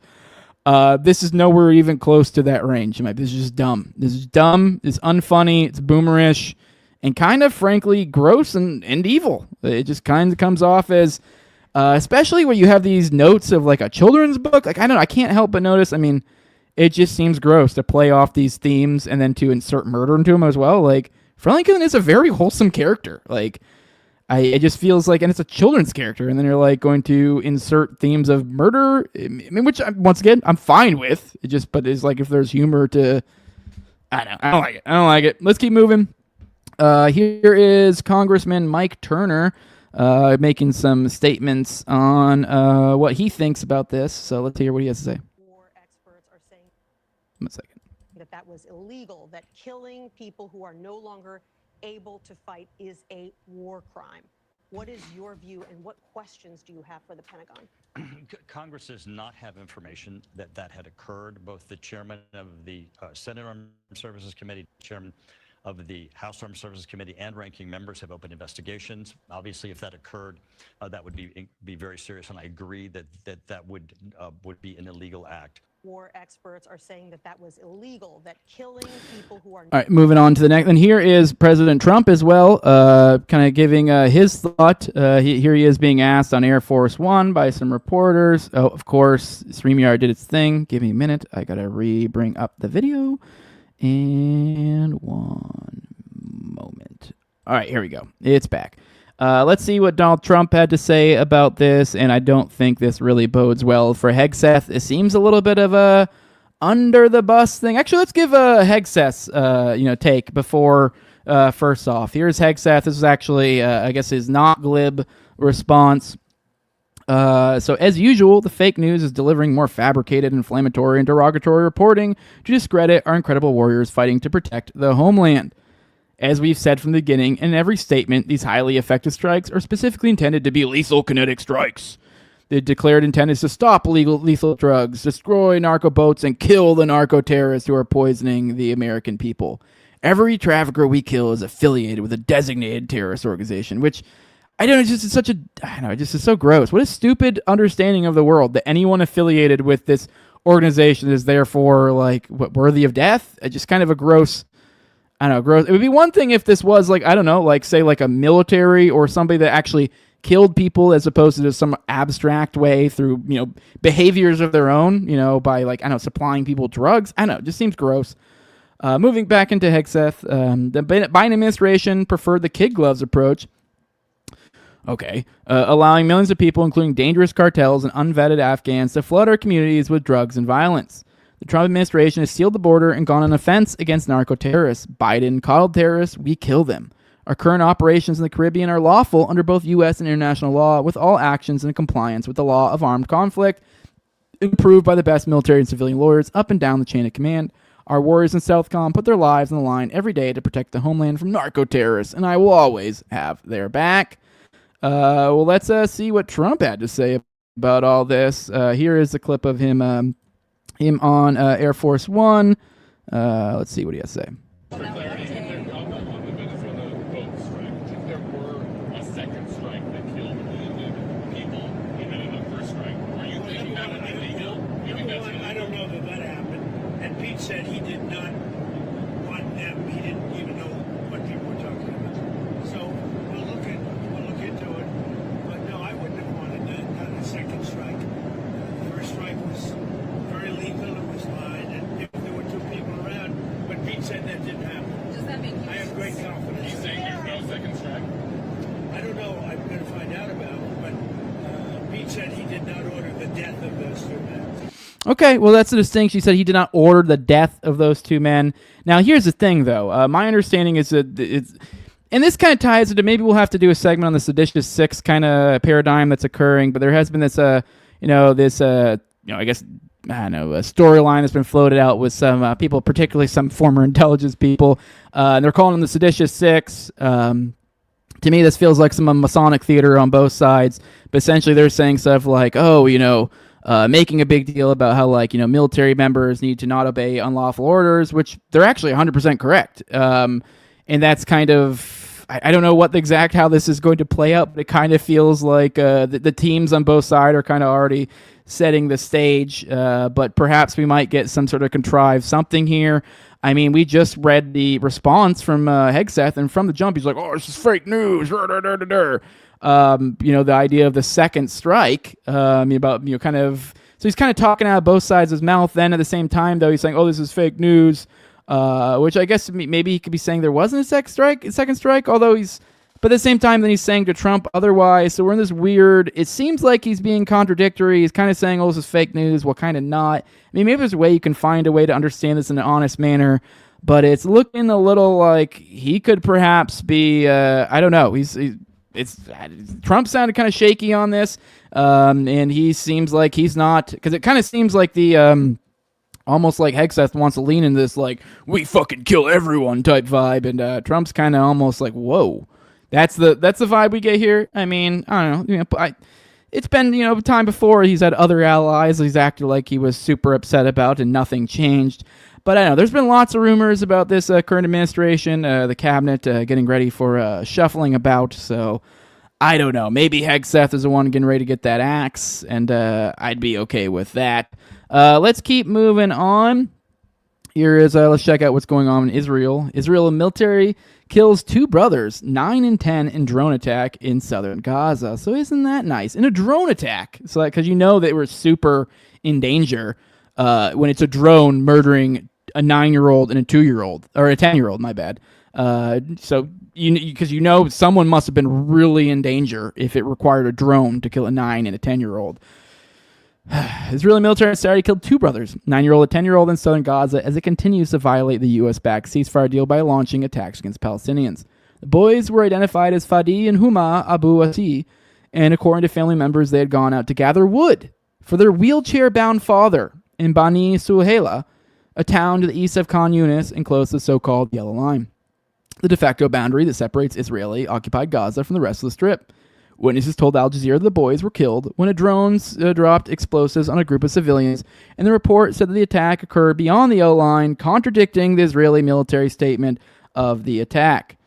This is nowhere even close to that range. This is just dumb. This is dumb. It's unfunny. It's boomerish. And kind of, frankly, gross and evil. It just kind of comes off as, especially when you have these notes of like a children's book. Like, I don't know. I can't help but notice. I mean, it just seems gross to play off these themes and then to insert murder into them as well. Like, Franklin is a very wholesome character. Like, it just feels like, and it's a children's character, and then you're like going to insert themes of murder, I mean, which once again I'm fine with. But it's like if there's humor to, I don't like it. I don't like it. Let's keep moving. Here is Congressman Mike Turner making some statements on what he thinks about this. So let's hear what he has to say. War experts are saying, one second, that was illegal. That killing people who are no longer able to fight is a war crime. What is your view, and what questions do you have for the Pentagon? Congress does not have information that had occurred. Both the chairman of the Senate Armed Services Committee, chairman of the House Armed Services Committee, and ranking members have opened investigations. Obviously, if that occurred, that would be very serious, and I agree that would be an illegal act. War experts are saying that was illegal, that killing people who are... All right, moving on to the next. And here is President Trump as well, kind of giving his thought. Here he is being asked on Air Force One by some reporters. Oh, of course, StreamYard did its thing. Give me a minute. I got to bring up the video. And one moment. All right, here we go. It's back. Let's see what Donald Trump had to say about this, and I don't think this really bodes well for Hegseth. It seems a little bit of a under the bus thing. Actually, let's give Hegseth's take before first off. Here's Hegseth. This is actually, I guess, his not glib response. So as usual, the fake news is delivering more fabricated, inflammatory, and derogatory reporting to discredit our incredible warriors fighting to protect the homeland. As we've said from the beginning, in every statement, these highly effective strikes are specifically intended to be lethal kinetic strikes. The declared intent is to stop lethal drugs, destroy narco boats, and kill the narco-terrorists who are poisoning the American people. Every trafficker we kill is affiliated with a designated terrorist organization, which, I don't know, it just is so gross. What a stupid understanding of the world that anyone affiliated with this organization is therefore, like, worthy of death? It's just kind of a gross... I don't know, gross. It would be one thing if this was like, I don't know, like say like a military or somebody that actually killed people as opposed to just some abstract way through, behaviors of their own, by like, I don't know, supplying people drugs. I don't know, it just seems gross. Moving back into Hegseth, the Biden administration preferred the kid gloves approach. Okay. Allowing millions of people, including dangerous cartels and unvetted Afghans, to flood our communities with drugs and violence. The Trump administration has sealed the border and gone on offense against narco-terrorists. Biden called terrorists, we kill them. Our current operations in the Caribbean are lawful under both U.S. and international law, with all actions in compliance with the law of armed conflict, approved by the best military and civilian lawyers up and down the chain of command. Our warriors in Southcom put their lives on the line every day to protect the homeland from narco-terrorists, and I will always have their back. Well, let's see what Trump had to say about all this. Here is a clip of him on Air Force One. Let's see what he has to say. Said he did not want them. He didn't even know what people were talking about. So we'll look into it. But no, I wouldn't have wanted that. Not a second strike. The first strike was very lethal. It was fine, and if there were two people around, but Pete said that didn't happen. Does that make you? I have great confidence. He's saying there's no second strike. I don't know. I'm going to find out about it. But Pete said he did not order the death of those two men. Okay, well, that's the distinction. He said he did not order the death of those two men. Now, here's the thing, though. My understanding is that it's... And this kind of ties into... Maybe we'll have to do a segment on the Seditious Six kind of paradigm that's occurring, but there has been this, I guess, I don't know, a storyline that's been floated out with some people, particularly some former intelligence people, and they're calling them the Seditious Six. To me, this feels like some Masonic theater on both sides, but essentially they're saying stuff like, making a big deal about how, military members need to not obey unlawful orders, which they're actually 100% correct. And that's kind of, I don't know how this is going to play out, but it kind of feels like the teams on both sides are kind of already setting the stage, but perhaps we might get some sort of contrived something here. I mean, we just read the response from Hegseth, and from the jump, he's like, "Oh, this is fake news." The idea of the second strike, so he's kind of talking out of both sides of his mouth. Then at the same time, though, he's saying, "Oh, this is fake news," which I guess maybe he could be saying there wasn't a second strike, but at the same time, then he's saying to Trump otherwise. So we're in this weird, it seems like he's being contradictory. He's kind of saying, "Oh, this is fake news," well, kind of not. I mean, maybe there's a way you can find a way to understand this in an honest manner, but it's looking a little like he could perhaps be, I don't know, Trump sounded kind of shaky on this, and he seems like he's not, because it kind of seems like the almost like Hegseth wants to lean in this like we fucking kill everyone type vibe, and Trump's kind of almost like, whoa, that's the vibe we get here. I mean, I don't know, it's been time before he's had other allies he's acted like he was super upset about and nothing changed. But I don't know, there's been lots of rumors about this current administration, the cabinet getting ready for shuffling about. So I don't know. Maybe Hegseth is the one getting ready to get that axe, and I'd be okay with that. Let's keep moving on. Here is, let's check out what's going on in Israel. Israel military kills 2 brothers, 9 and 10, in drone attack in southern Gaza. So isn't that nice? In a drone attack. So because they were super in danger when it's a drone murdering a 9-year-old and a 2-year-old, or a 10-year-old, my bad. So because someone must have been really in danger if it required a drone to kill a 9 and a 10-year-old. Israeli military on Saturday killed 2 brothers, 9-year-old and 10-year-old, in southern Gaza as it continues to violate the U.S.-backed ceasefire deal by launching attacks against Palestinians. The boys were identified as Fadi and Huma Abu Ati, and according to family members, they had gone out to gather wood for their wheelchair-bound father in Bani Suhaila, a town to the east of Khan Yunis and close to the so-called Yellow Line, the de facto boundary that separates Israeli-occupied Gaza from the rest of the Strip. Witnesses told Al Jazeera the boys were killed when a drone dropped explosives on a group of civilians, and the report said that the attack occurred beyond the Yellow Line, contradicting the Israeli military statement of the attack.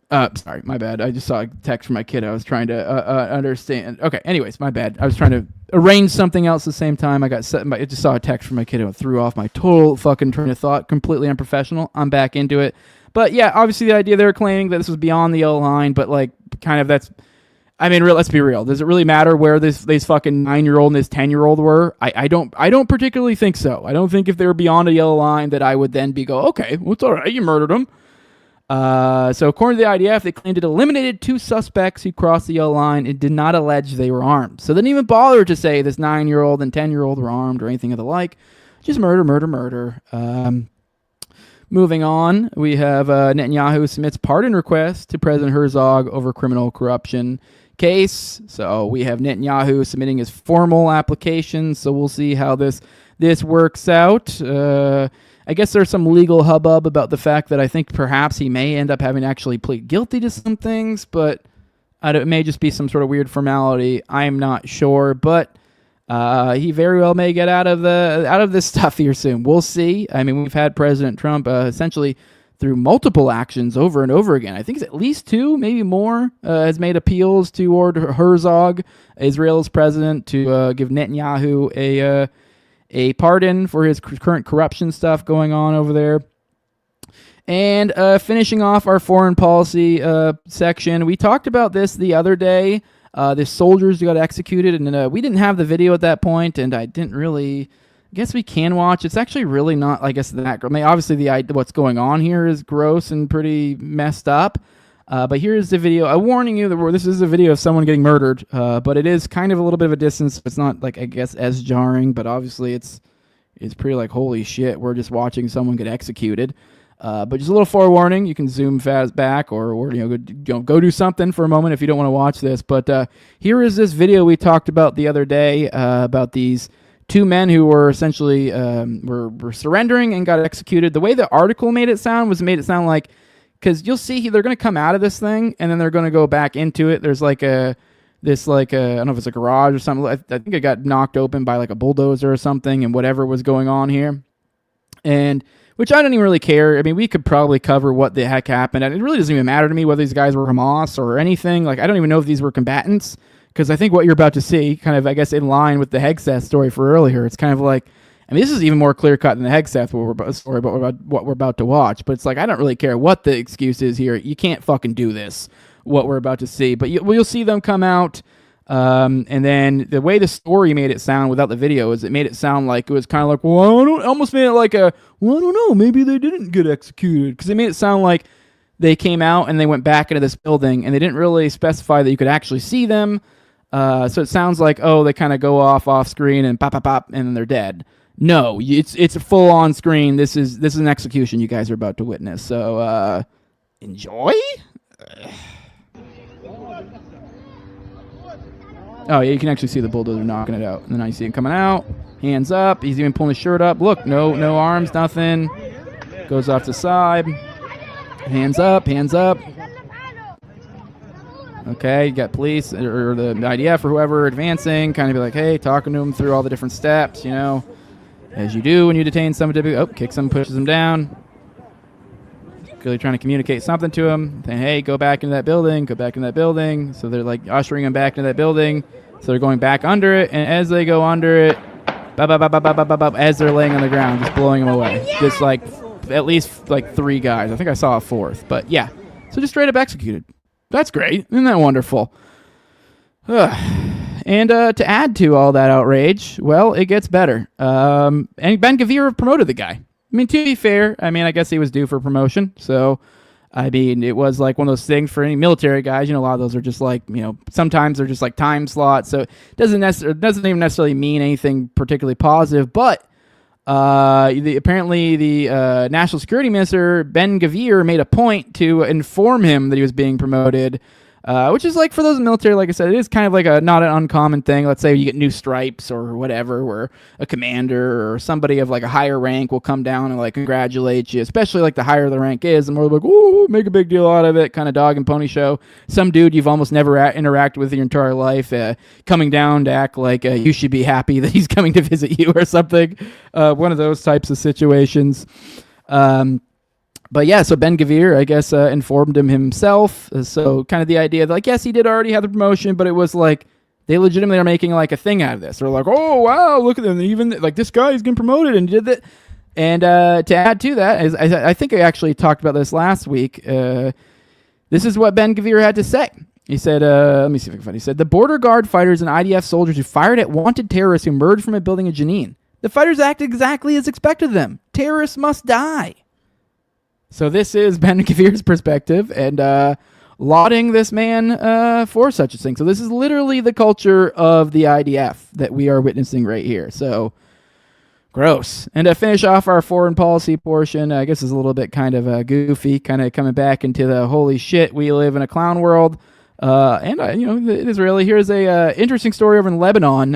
Sorry, my bad. I just saw a text from my kid. I was trying to understand. Okay, anyways, my bad. I was trying to arrange something else at the same time. I just saw a text from my kid and threw off my total fucking train of thought. Completely unprofessional. I'm back into it. But yeah, obviously the idea they're claiming that this was beyond the yellow line, but like kind of that's, I mean, let's be real. Does it really matter where these fucking 9-year-old and this 10-year-old were? I don't particularly think so. I don't think if they were beyond a yellow line that I would then go, okay, well, it's all right, you murdered them. So according to the IDF, they claimed it eliminated 2 suspects who crossed the yellow line and did not allege they were armed. So they didn't even bother to say this 9-year-old and 10-year-old were armed or anything of the like. Just murder. Moving on, we have Netanyahu submits pardon request to President Herzog over criminal corruption case. So we have Netanyahu submitting his formal application. So we'll see how this works out. I guess there's some legal hubbub about the fact that I think perhaps he may end up having to actually plead guilty to some things, but it may just be some sort of weird formality. I'm not sure, but he very well may get out of this stuff here soon. We'll see. I mean, we've had President Trump essentially through multiple actions over and over again. I think it's at least 2, maybe more, has made appeals toward Herzog, Israel's president, to give Netanyahu a pardon for his current corruption stuff going on over there. And finishing off our foreign policy section, we talked about this the other day. The soldiers who got executed, and we didn't have the video at that point, and I didn't really. I guess we can watch. It's actually really not, I guess, that. I mean, obviously, what's going on here is gross and pretty messed up. But here's the video. I'm warning you that this is a video of someone getting murdered, but it is kind of a little bit of a distance. It's not, like, I guess, as jarring, but obviously it's pretty like, holy shit, we're just watching someone get executed. But just a little forewarning, you can zoom fast back or go do something for a moment if you don't want to watch this. But here is this video we talked about the other day about these 2 men who were essentially were surrendering and got executed. The way the article made it sound like, because you'll see they're going to come out of this thing and then they're going to go back into it. There's I don't know if it's a garage or something. I think it got knocked open by like a bulldozer or something, and whatever was going on here. And which I don't even really care. I mean, we could probably cover what the heck happened. And it really doesn't even matter to me whether these guys were Hamas or anything. Like, I don't even know if these were combatants, because I think what you're about to see, kind of, I guess, in line with the Hegseth story for earlier, it's kind of like, I mean, this is even more clear-cut than the Hegseth story about what we're about to watch. But it's like, I don't really care what the excuse is here. You can't fucking do this, what we're about to see. But you'll see them come out. And then the way the story made it sound without the video is it made it sound like it was kind of like, well, almost made it like I don't know, maybe they didn't get executed. Because they made it sound like they came out and they went back into this building and they didn't really specify that you could actually see them. So it sounds like, they kind of go off screen and pop, and then they're dead. No, it's a full on screen. This is an execution you guys are about to witness. So, enjoy. Oh, yeah, you can actually see the bulldozer knocking it out. And then now you see him coming out. Hands up. He's even pulling his shirt up. Look, no arms, nothing. Goes off to the side. Hands up. Okay, you got police or the IDF or whoever advancing. Kind of be like, hey, talking to him through all the different steps, as you do when you detain someone. Kicks him, pushes him down. Clearly trying to communicate something to him. Saying, hey, go back into that building. So they're like ushering him back into that building. So they're going back under it. And as they go under it, as they're laying on the ground, just blowing him away. Just like at least like 3 guys. I think I saw a 4th. But yeah. So just straight up executed. That's great. Isn't that wonderful? And to add to all that outrage, well, it gets better. And Ben-Gvir promoted the guy. I mean, to be fair, I guess he was due for promotion. So, it was like one of those things for any military guys. A lot of those are just like, sometimes they're just like time slots. So it doesn't even necessarily mean anything particularly positive. But apparently the National Security Minister, Ben-Gvir, made a point to inform him that he was being promoted. Which is like, for those in the military, like I said, it is kind of like not an uncommon thing. Let's say you get new stripes or whatever, where a commander or somebody of like a higher rank will come down and like congratulate you, especially like the higher the rank is, the more like, oh, make a big deal out of it, kind of dog and pony show. Some dude you've almost never interacted with your entire life coming down to act like you should be happy that he's coming to visit you or something. One of those types of situations. But yeah, so Ben-Gvir, I guess, informed him himself. So kind of the idea that, like, yes, he did already have the promotion, but it was like they legitimately are making like a thing out of this. They're like, oh, wow, look at them. Even like this guy is getting promoted and did that. And to add to that, I think I actually talked about this last week. This is what Ben-Gvir had to say. He said, let me see if I can find it. He said, the border guard fighters and IDF soldiers who fired at wanted terrorists who emerged from a building in Jenin. The fighters acted exactly as expected of them. Terrorists must die. So this is Ben-Gvir's perspective and lauding this man for such a thing. So this is literally the culture of the IDF that we are witnessing right here. So, of Gross. And to finish off our foreign policy portion, I guess is a little bit kind of goofy, kind of coming back into the holy shit, we live in a clown world. The Israeli. Here's a interesting story over in Lebanon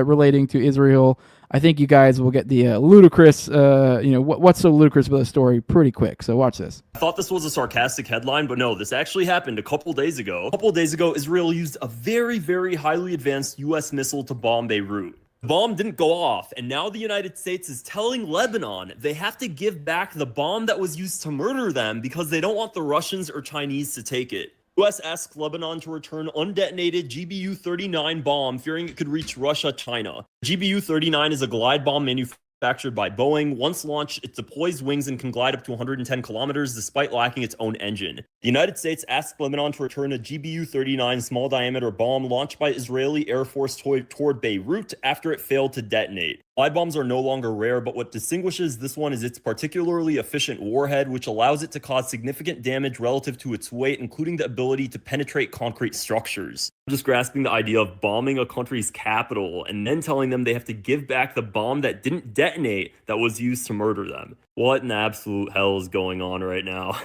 relating to Israel. I think you guys will get the ludicrous, what's so ludicrous about the story pretty quick. So watch this. I thought this was a sarcastic headline, but no, this actually happened a couple days ago. A couple days ago, Israel used a very, very highly advanced U.S. missile to bomb Beirut. The bomb didn't go off, and now the United States is telling Lebanon they have to give back the bomb that was used to murder them because they don't want the Russians or Chinese to take it. U.S. asked Lebanon to return undetonated GBU-39 bomb, fearing it could reach Russia, China. GBU-39 is a glide bomb manufactured by Boeing. Once launched, it deploys wings and can glide up to 110 kilometers despite lacking its own engine. The United States asked Lebanon to return a GBU-39 small-diameter bomb launched by Israeli Air Force toward Beirut after it failed to detonate. Glide bombs are no longer rare, but what distinguishes this one is its particularly efficient warhead, which allows it to cause significant damage relative to its weight, including the ability to penetrate concrete structures. I'm just grasping the idea of bombing a country's capital and then telling them they have to give back the bomb that didn't detonate that was used to murder them. What in absolute hell is going on right now?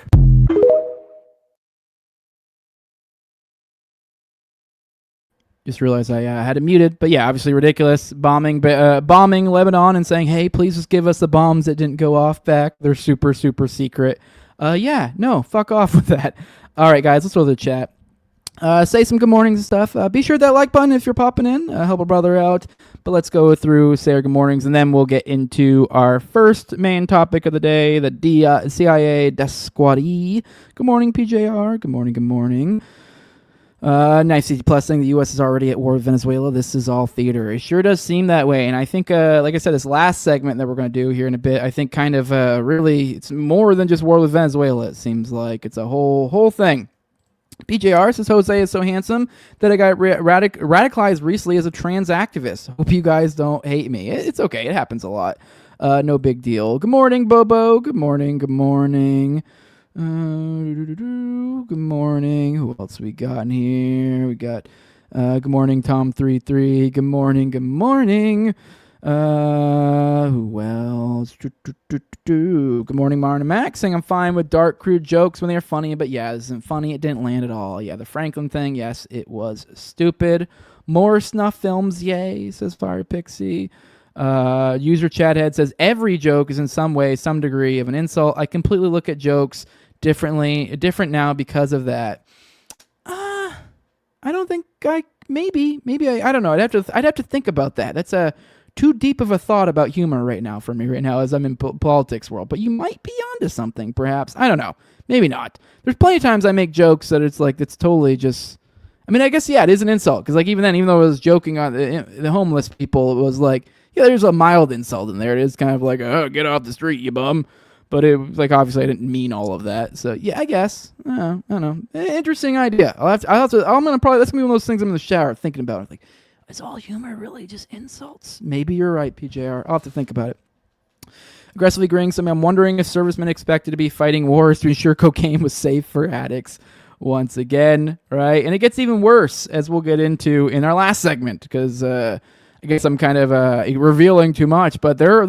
Just realized I had it muted, but yeah, obviously ridiculous. Bombing Lebanon and saying, hey, please just give us the bombs that didn't go off back. They're super, super secret. No, fuck off with that. All right, guys, let's go to the chat. Say some good mornings and stuff. Be sure that like button if you're popping in. Help a brother out. But let's go through, say our good mornings, and then we'll get into our first main topic of the day, the CIA Squadee. Good morning, PJR. Good morning, good morning. Nice CT Plus saying the U.S. is already at war with Venezuela. This is all theater. It sure does seem that way. And I think, like I said, this last segment that we're going to do here in a bit, I think kind of really, it's more than just war with Venezuela. It seems like it's a whole thing. PJR says Jose is so handsome that I got radicalized recently as a trans activist. Hope you guys don't hate me. It's okay. It happens a lot. No big deal. Good morning, Bobo. Good morning. Good morning. Good morning. Who else we got in here? We got good morning, Tom33. Good morning. Good morning. Who else? Good morning, Martin and Max, saying I'm fine with dark, crude jokes when they're funny, but yeah, this isn't funny. It didn't land at all. Yeah, the Franklin thing, yes, it was stupid. More snuff films, yay, says Fire Pixie. User Chathead says every joke is in some way, some degree of an insult. I completely look at jokes different now because of that. I don't think maybe I don't know. I'd have to think about that. That's too deep of a thought about humor right now for me right now as I'm in politics world. But you might be onto something, perhaps. I don't know. Maybe not. There's plenty of times I make jokes that it's like it's totally just. I mean, I guess yeah, it is an insult because like even then, even though I was joking on the homeless people, it was like yeah, there's a mild insult in there. It is kind of like oh, get off the street, you bum. But it was like obviously I didn't mean all of that. So yeah, I guess I don't know. Interesting idea. I'm gonna probably that's gonna be one of those things I'm in the shower thinking about. Like, is all humor really just insults? Maybe you're right, PJR. I'll have to think about it. Aggressively agreeing. So I'm wondering if servicemen expected to be fighting wars to ensure cocaine was safe for addicts once again, right? And it gets even worse as we'll get into in our last segment because. I guess I'm kind of revealing too much, but they're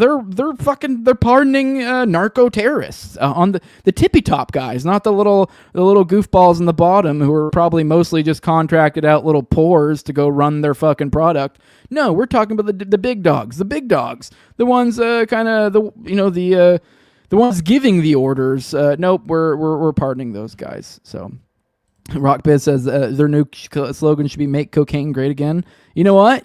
pardoning narco terrorists on the tippy top guys, not the little goofballs in the bottom who are probably mostly just contracted out little pores to go run their fucking product. No, we're talking about the big dogs, the ones the ones giving the orders. Nope, we're pardoning those guys. So. Rockbiz says their new slogan should be "Make cocaine great again." You know what?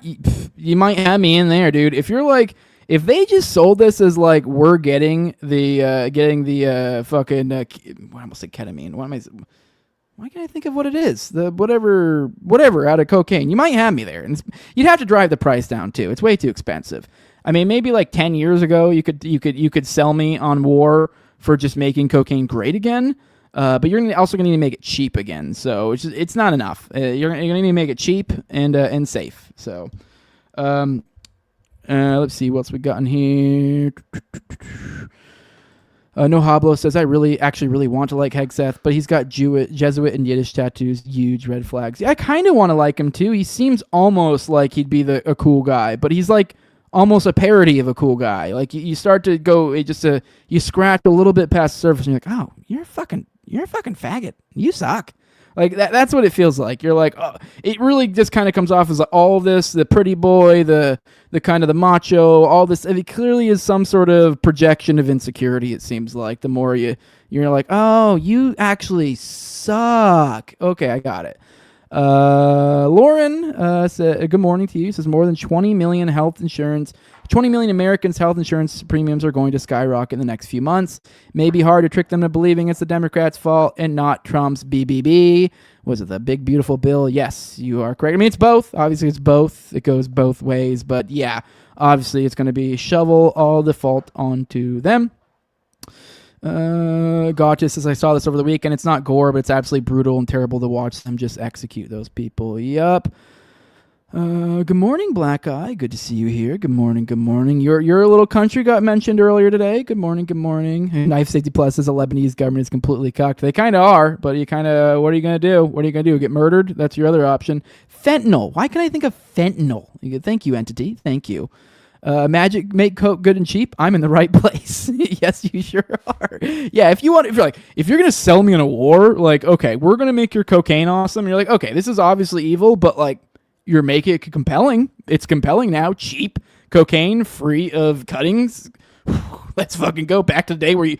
You might have me in there, dude. If you're like, if they just sold this as like we're getting the fucking I almost said ketamine. Why can't I think of what it is? The whatever out of cocaine. You might have me there, and you'd have to drive the price down too. It's way too expensive. I mean, maybe like 10 years ago, you could sell me on war for just making cocaine great again. But you're also going to need to make it cheap again. So it's not enough. You're going to need to make it cheap and safe. So let's see what else we got in here. No Hablo says, I actually really want to like Hegseth, but he's got Jesuit and Yiddish tattoos. Huge red flags. Yeah, I kind of want to like him too. He seems almost like he'd be a cool guy, but he's like almost a parody of a cool guy. Like you start to go, you scratch a little bit past the surface, and you're like, oh, you're a fucking faggot. You suck. Like that's what it feels like. You're like, oh, it really just kind of comes off as all this, the pretty boy, the kind of the macho, all this. It clearly is some sort of projection of insecurity. It seems like the more you're like, oh, you actually suck. Okay, I got it. Lauren said, good morning to you. Says more than 20 million Americans' health insurance premiums are going to skyrocket in the next few months. May be hard to trick them into believing it's the Democrats' fault and not Trump's BBB. Was it the big beautiful bill? Yes, you are correct. I mean, it's both. Obviously, it's both. It goes both ways. But yeah, obviously, it's going to be shovel all the fault onto them. Gotcha says, I saw this over the weekend. It's not gore, but it's absolutely brutal and terrible to watch them just execute those people. Yup. Good morning, Black Eye. Good to see you here. Good morning. Good morning. Your little country got mentioned earlier today. Good morning. Good morning. Knife Safety Plus says the Lebanese government is completely cocked. They kind of are, but what are you going to do? What are you going to do? Get murdered? That's your other option. Fentanyl. Why can I think of fentanyl? Thank you, entity. Thank you. Magic make coke good and cheap. I'm in the right place. Yes, you sure are. Yeah, if you're gonna sell me in a war, like, okay, we're gonna make your cocaine awesome. You're like, okay, this is obviously evil, but like, you're making it compelling. It's compelling now. Cheap cocaine, free of cuttings. Let's fucking go back to the day where you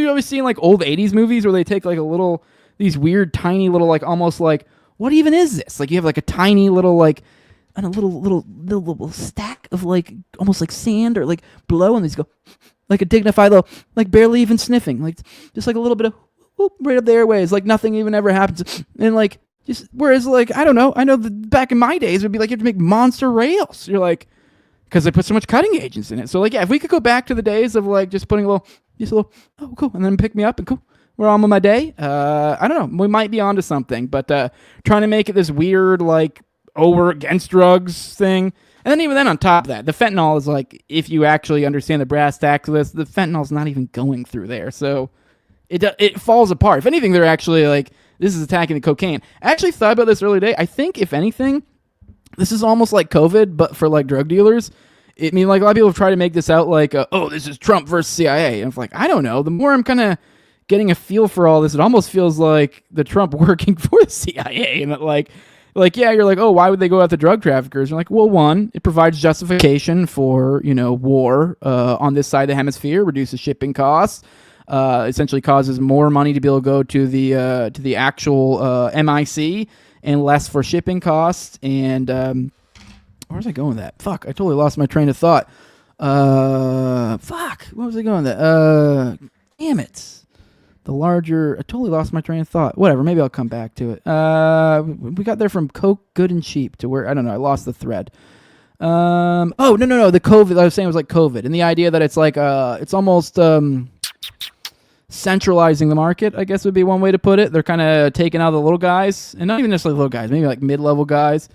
always seen like old 80s movies where they take like these weird tiny little like almost like, what even is this? Like you have like a tiny little like. And a little stack of like almost like sand or like blow, and these go like a dignified little, like barely even sniffing, like just like a little bit of whoop right up the airways, like nothing even ever happens. And like just whereas like I don't know, I know that back in my days it would be like you have to make monster rails. You're like, because they put so much cutting agents in it. So like yeah, if we could go back to the days of like just putting a little oh cool, and then pick me up and cool. We're on with my day. I don't know, we might be onto something, but trying to make it this weird like. We're against drugs thing. And then even then on top of that, the fentanyl is like, if you actually understand the brass tacks of this, the fentanyl's not even going through there. So it falls apart. If anything, they're actually like, this is attacking the cocaine. I actually thought about this earlier today. I think, if anything, this is almost like COVID, but for like drug dealers. I mean, like a lot of people have tried to make this out like, this is Trump versus CIA. And I'm like, I don't know. The more I'm kind of getting a feel for all this, it almost feels like the Trump working for the CIA. And that like, yeah, you're like, oh, why would they go after drug traffickers? You're like, well, one, it provides justification for, war on this side of the hemisphere, reduces shipping costs, essentially causes more money to be able to go to the actual MIC and less for shipping costs. And where was I going with that? Fuck, I totally lost my train of thought. Fuck, where was I going with that? Damn it. I totally lost my train of thought. Whatever, maybe I'll come back to it. We got there from Coke, good and cheap, to where, I don't know, I lost the thread. No, the COVID, I was saying it was like COVID, and the idea that it's like, it's almost centralizing the market, I guess would be one way to put it. They're kind of taking out the little guys, and not even necessarily little guys, maybe like mid-level guys.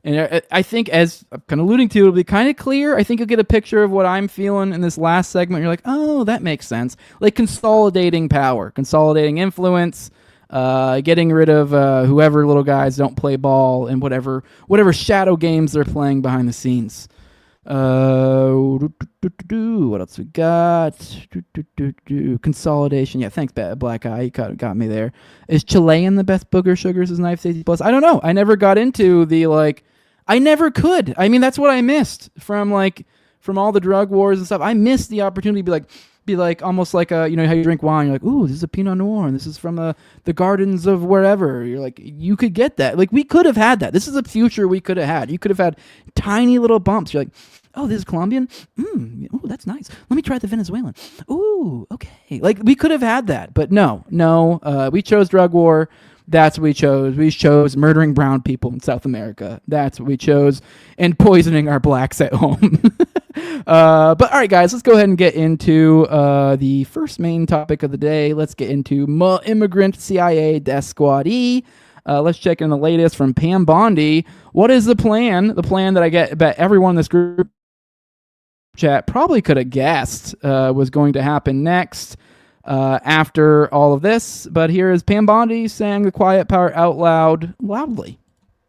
And I think, as I'm kind of alluding to, it'll be kind of clear. I think you'll get a picture of what I'm feeling in this last segment. You're like, oh, that makes sense. Like consolidating power, consolidating influence, getting rid of whoever little guys don't play ball and whatever shadow games they're playing behind the scenes. What else we got? Consolidation. Yeah, thanks, Black Eye. You got me there. Is Chilean the best booger sugars as Knife Safety Plus? I don't know. I never got into the like. I never could. I mean, that's what I missed from all the drug wars and stuff. I missed the opportunity to be like almost like how you drink wine. You're like, ooh, this is a Pinot Noir, and this is from the gardens of wherever. You're like, you could get that. Like, we could have had that. This is a future we could have had. You could have had tiny little bumps. You're like, oh, this is Colombian. Oh, that's nice. Let me try the Venezuelan. Ooh, okay. Like, we could have had that, but no. We chose drug war. That's what we chose. We chose murdering brown people in South America. That's what we chose. And poisoning our blacks at home. But all right, guys, let's go ahead and get into the first main topic of the day. Let's get into Muh Immigrant, CIA, Squadee. Let's check in the latest from Pam Bondi. What is the plan? The plan that I bet everyone in this group chat probably could have guessed was going to happen next. After all of this, but here is Pam Bondi saying the quiet part out loudly.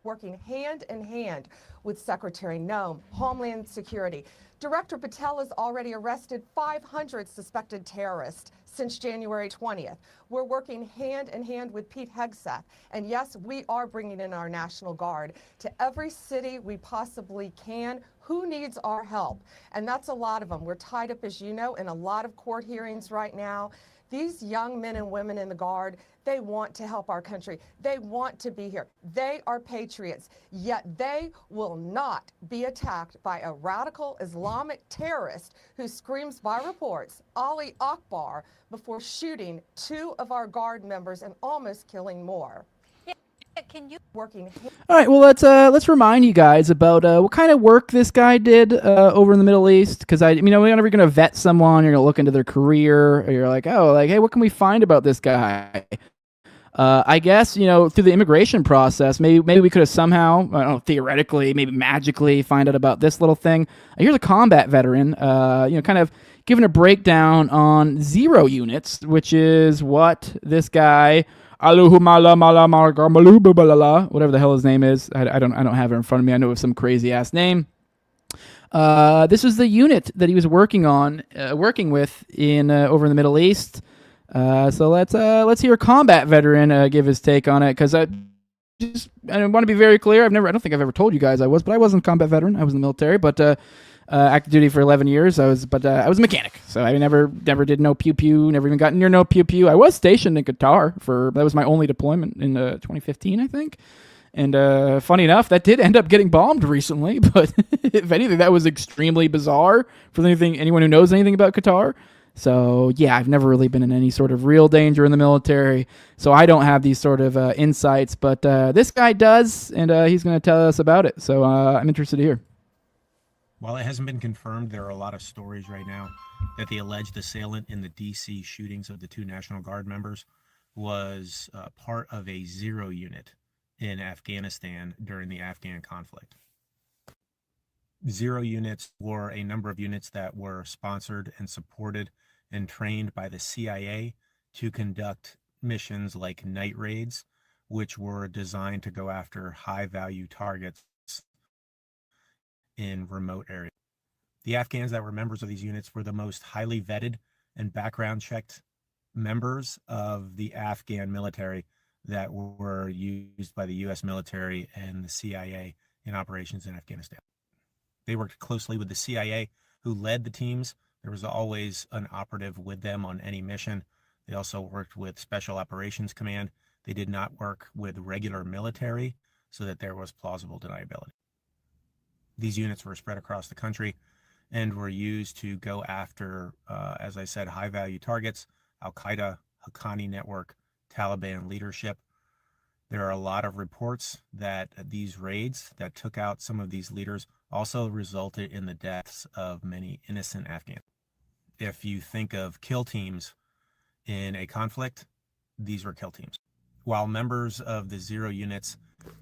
working hand in hand with Secretary Noem, Homeland Security. Director Patel has already arrested 500 suspected terrorists since January 20th. We're working hand in hand with Pete Hegseth. And yes, we are bringing in our National Guard to every city we possibly can. Who needs our help? And that's a lot of them. We're tied up, as you know, in a lot of court hearings right now. These young men and women in the Guard, they want to help our country. They want to be here. They are patriots, yet they will not be attacked by a radical Islamic terrorist who screams by reports, Ali Akbar, before shooting 2 of our Guard members and almost killing more. Can you working? All right, well let's remind you guys about what kind of work this guy did over in the Middle East, because whenever you're going to vet someone, you're going to look into their career, or you're like, hey, what can we find about this guy? I guess through the immigration process, maybe we could have somehow, I don't know, theoretically, maybe magically find out about this little thing. Here's a combat veteran, kind of giving a breakdown on 0 units, which is what this guy. Whatever the hell his name is, I don't have it in front of me. I know it's some crazy ass name. This is the unit that he was working with in over in the Middle East. So let's hear a combat veteran give his take on it, because I want to be very clear. I don't think I've ever told you guys I wasn't a combat veteran. I was in the military, but active duty for 11 years. I was a mechanic, so I never did no pew pew. Never even got near no pew pew. I was stationed in Qatar that was my only deployment in 2015, I think. And funny enough, that did end up getting bombed recently. But if anything, that was extremely bizarre for anyone who knows anything about Qatar. So yeah, I've never really been in any sort of real danger in the military, so I don't have these sort of insights. But this guy does, and he's going to tell us about it. So I'm interested to hear. While it hasn't been confirmed, there are a lot of stories right now that the alleged assailant in the D.C. shootings of the 2 National Guard members was part of a 0 unit in Afghanistan during the Afghan conflict. 0 units were a number of units that were sponsored and supported and trained by the CIA to conduct missions like night raids, which were designed to go after high-value targets in remote areas. The Afghans that were members of these units were the most highly vetted and background-checked members of the Afghan military that were used by the U.S. military and the CIA in operations in Afghanistan. They worked closely with the CIA, who led the teams. There was always an operative with them on any mission. They also worked with Special Operations Command. They did not work with regular military, so that there was plausible deniability. These units were spread across the country and were used to go after, as I said, high-value targets, Al-Qaeda, Haqqani network, Taliban leadership. There are a lot of reports that these raids that took out some of these leaders also resulted in the deaths of many innocent Afghans. If you think of kill teams in a conflict, these were kill teams. While members of the 0 units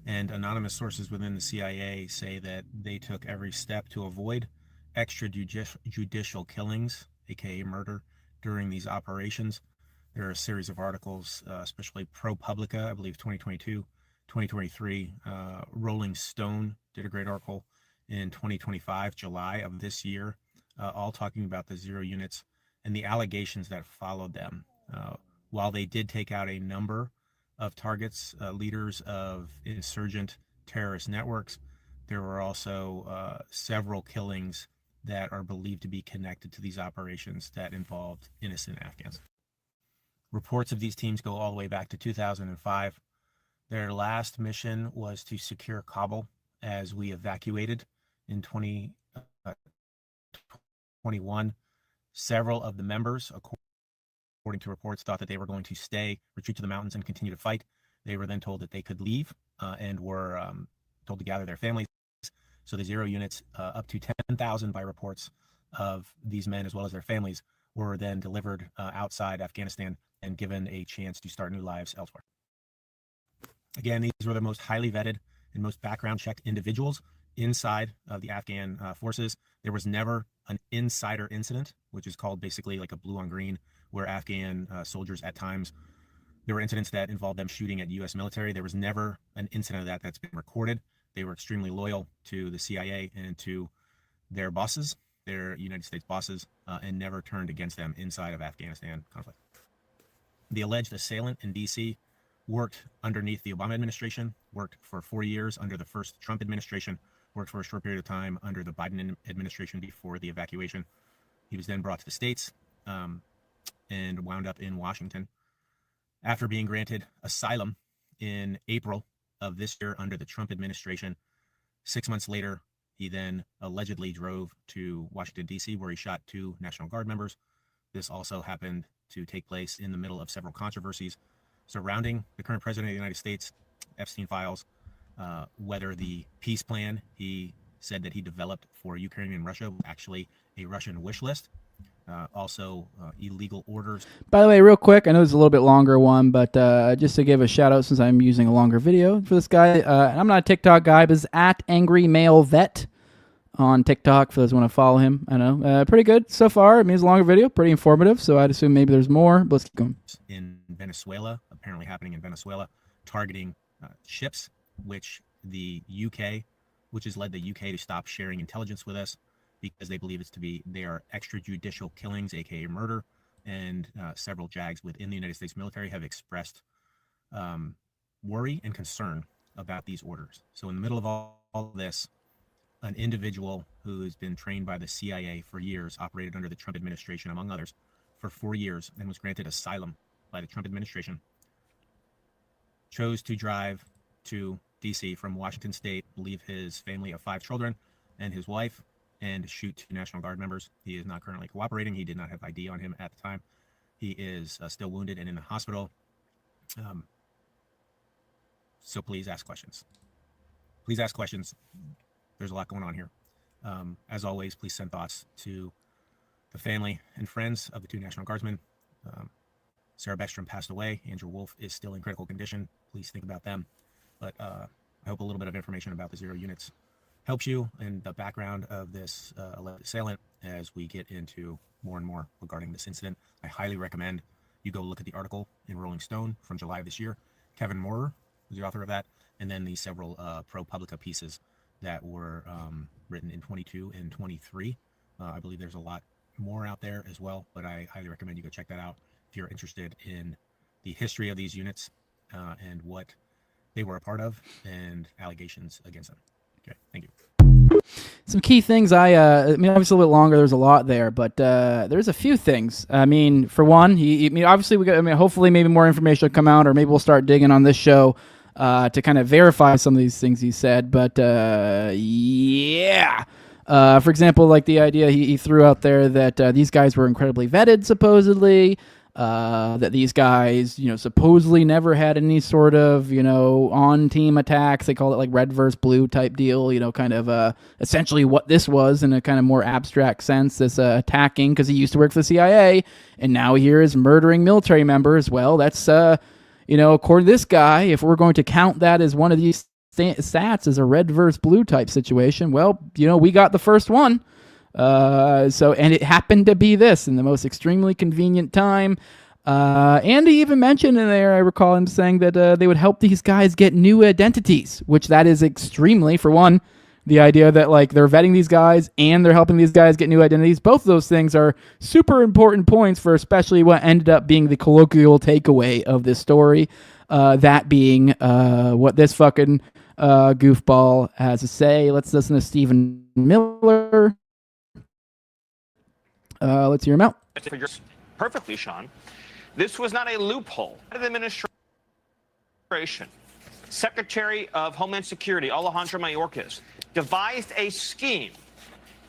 and anonymous sources within the CIA say that they took every step to avoid extrajudicial killings, aka murder, during these operations, there are a series of articles, especially ProPublica, I believe 2022, 2023. Rolling Stone did a great article in 2025, July of this year, all talking about the 0 units and the allegations that followed them. While they did take out a number of targets, leaders of insurgent terrorist networks, there were also several killings that are believed to be connected to these operations that involved innocent Afghans. Reports of these teams go all the way back to 2005. Their last mission was to secure Kabul as we evacuated in 2021. Several of the members, according to reports, thought that they were going to retreat to the mountains and continue to fight. They were then told that they could leave and were told to gather their families. So the 0 units, up to 10,000 by reports of these men as well as their families, were then delivered outside Afghanistan and given a chance to start new lives elsewhere. Again, these were the most highly vetted and most background-checked individuals inside of the Afghan forces. There was never an insider incident, which is called basically like a blue on green, where Afghan soldiers at times There were incidents that involved them shooting at U.S. military. There was never an incident of that that's been recorded. They were extremely loyal to the CIA and to their bosses, their United States bosses, and never turned against them inside of Afghanistan conflict. The alleged assailant in D.C. worked underneath the Obama administration, worked for 4 years under the first Trump administration, worked for a short period of time under the Biden administration before the evacuation. He was then brought to the States and wound up in Washington. After being granted asylum in April of this year under the Trump administration, 6 months later, he then allegedly drove to Washington, D.C., where he shot 2 National Guard members. This also happened to take place in the middle of several controversies surrounding the current president of the United States, Epstein files, whether the peace plan he said that he developed for Ukraine and Russia was actually a Russian wish list. Also illegal orders. By the way, real quick, I know it's a little bit longer one, but just to give a shout out since I'm using a longer video for this guy. I'm not a TikTok guy, but it's at Angry Male Vet on TikTok for those who want to follow him. I know. Pretty good so far. I mean, it's a longer video, pretty informative, so I'd assume maybe there's more. But let's keep going. In Venezuela, apparently happening in Venezuela, targeting ships, which the UK, which has led the UK to stop sharing intelligence with us, because they believe they are extrajudicial killings, aka murder, and several JAGs within the United States military have expressed worry and concern about these orders. So in the middle of all this, an individual who has been trained by the CIA for years, operated under the Trump administration, among others, for 4 years, and was granted asylum by the Trump administration, chose to drive to DC from Washington State, leave his family of 5 children and his wife, and shoot 2 National Guard members. He is not currently cooperating. He did not have ID on him at the time. He is still wounded and in the hospital. So please ask questions. Please ask questions. There's a lot going on here. As always, please send thoughts to the family and friends of the 2 National Guardsmen. Sarah Beckstrom passed away. Andrew Wolf is still in critical condition. Please think about them. But I hope a little bit of information about the 0 units helps you in the background of this alleged assailant as we get into more and more regarding this incident. I highly recommend you go look at the article in Rolling Stone from July of this year. Kevin Moorer was the author of that, and then the several ProPublica pieces that were written in 22 and 23. I believe there's a lot more out there as well, but I highly recommend you go check that out if you're interested in the history of these units and what they were a part of and allegations against them. Okay, thank you. Some key things I mean, obviously a little bit longer, there's a lot there, but there's a few things. I mean, for one, I mean, obviously hopefully maybe more information will come out, or maybe we'll start digging on this show to kind of verify some of these things he said, but yeah. For example, like the idea he threw out there that these guys were incredibly vetted, supposedly, that these guys, supposedly never had any sort of, on-team attacks. They call it like red versus blue type deal, kind of essentially what this was in a kind of more abstract sense, this attacking, because he used to work for the CIA, and now here is murdering military members. Well, that's, according to this guy, if we're going to count that as one of these stats as a red versus blue type situation, well, we got the first one. And it happened to be this in the most extremely convenient time. And he even mentioned in there, I recall him saying that they would help these guys get new identities, which that is extremely, for one, the idea that like they're vetting these guys and they're helping these guys get new identities. Both of those things are super important points for especially what ended up being the colloquial takeaway of this story. That being what this fucking goofball has to say. Let's listen to Stephen Miller. Let's hear him out. Perfectly, Sean. This was not a loophole. The administration, Secretary of Homeland Security, Alejandro Mayorkas, devised a scheme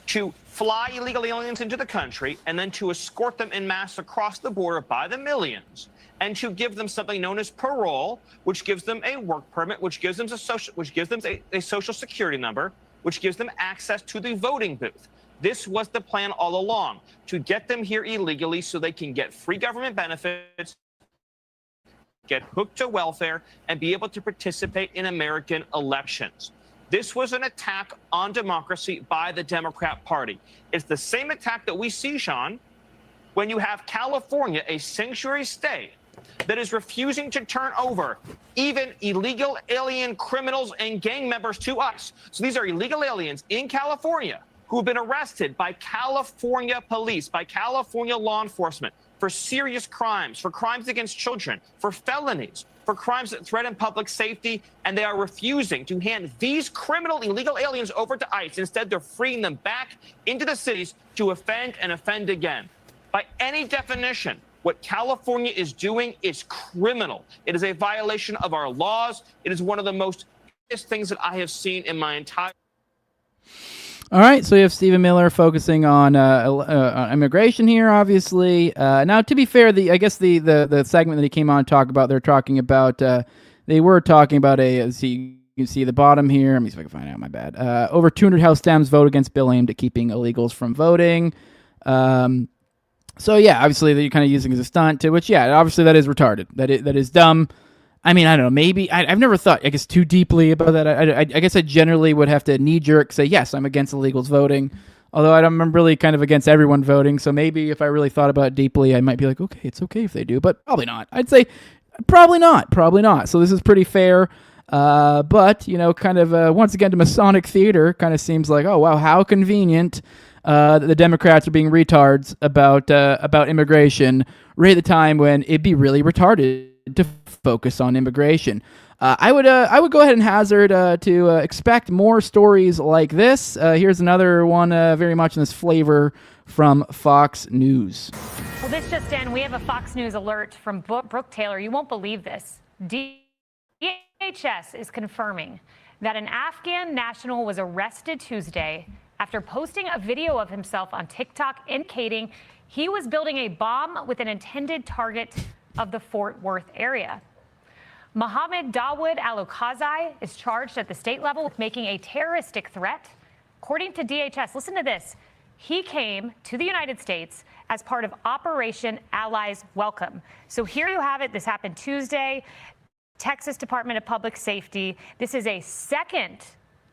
to fly illegal aliens into the country and then to escort them en masse across the border by the millions, and to give them something known as parole, which gives them a work permit, which gives them a social security number, which gives them access to the voting booth. This was the plan all along, to get them here illegally so they can get free government benefits, get hooked to welfare, and be able to participate in American elections. This was an attack on democracy by the Democrat Party. It's the same attack that we see, Sean, when you have California, a sanctuary state, that is refusing to turn over even illegal alien criminals and gang members to ICE. So these are illegal aliens in California who have been arrested by California police, by California law enforcement for serious crimes, for crimes against children, for felonies, for crimes that threaten public safety, and they are refusing to hand these criminal illegal aliens over to ICE. Instead, they're freeing them back into the cities to offend and offend again. By any definition, what California is doing is criminal. It is a violation of our laws. It is one of the most things that I have seen in my entire... All right, so you have Stephen Miller focusing on immigration here, obviously. Now, to be fair, I guess the segment that he came on to talk about, they were talking about you can see the bottom here. Let me see if I can find out, my bad. Over 200 House Dems vote against bill aimed at keeping illegals from voting. So, yeah, obviously, they're kind of using it as a stunt, to which, yeah, obviously that is retarded. That is dumb. I mean, I don't know, maybe, I've never thought, I guess, too deeply about that. I guess I generally would have to knee-jerk say, yes, I'm against illegals voting, although I'm really kind of against everyone voting, so maybe if I really thought about it deeply, I might be like, okay, it's okay if they do, but probably not. I'd say probably not. So this is pretty fair, but, you know, kind of, once again, to Masonic theater, kind of seems like, oh, wow, how convenient that the Democrats are being retards about immigration right at the time when it'd be really retarded to focus on immigration. I would go ahead and hazard to expect more stories like this. Here's another one very much in this flavor from Fox News. Well, this just in. We have a Fox News alert from Brooke Taylor. You won't believe this. DHS is confirming that an Afghan national was arrested Tuesday after posting a video of himself on TikTok indicating he was building a bomb with an intended target of the Fort Worth area. Mohammed Dawood Al-Okazai is charged at the state level with making a terroristic threat. According to DHS, listen to this. He came to the United States as part of Operation Allies Welcome. So here you have it. This happened Tuesday. Texas Department of Public Safety. This is a second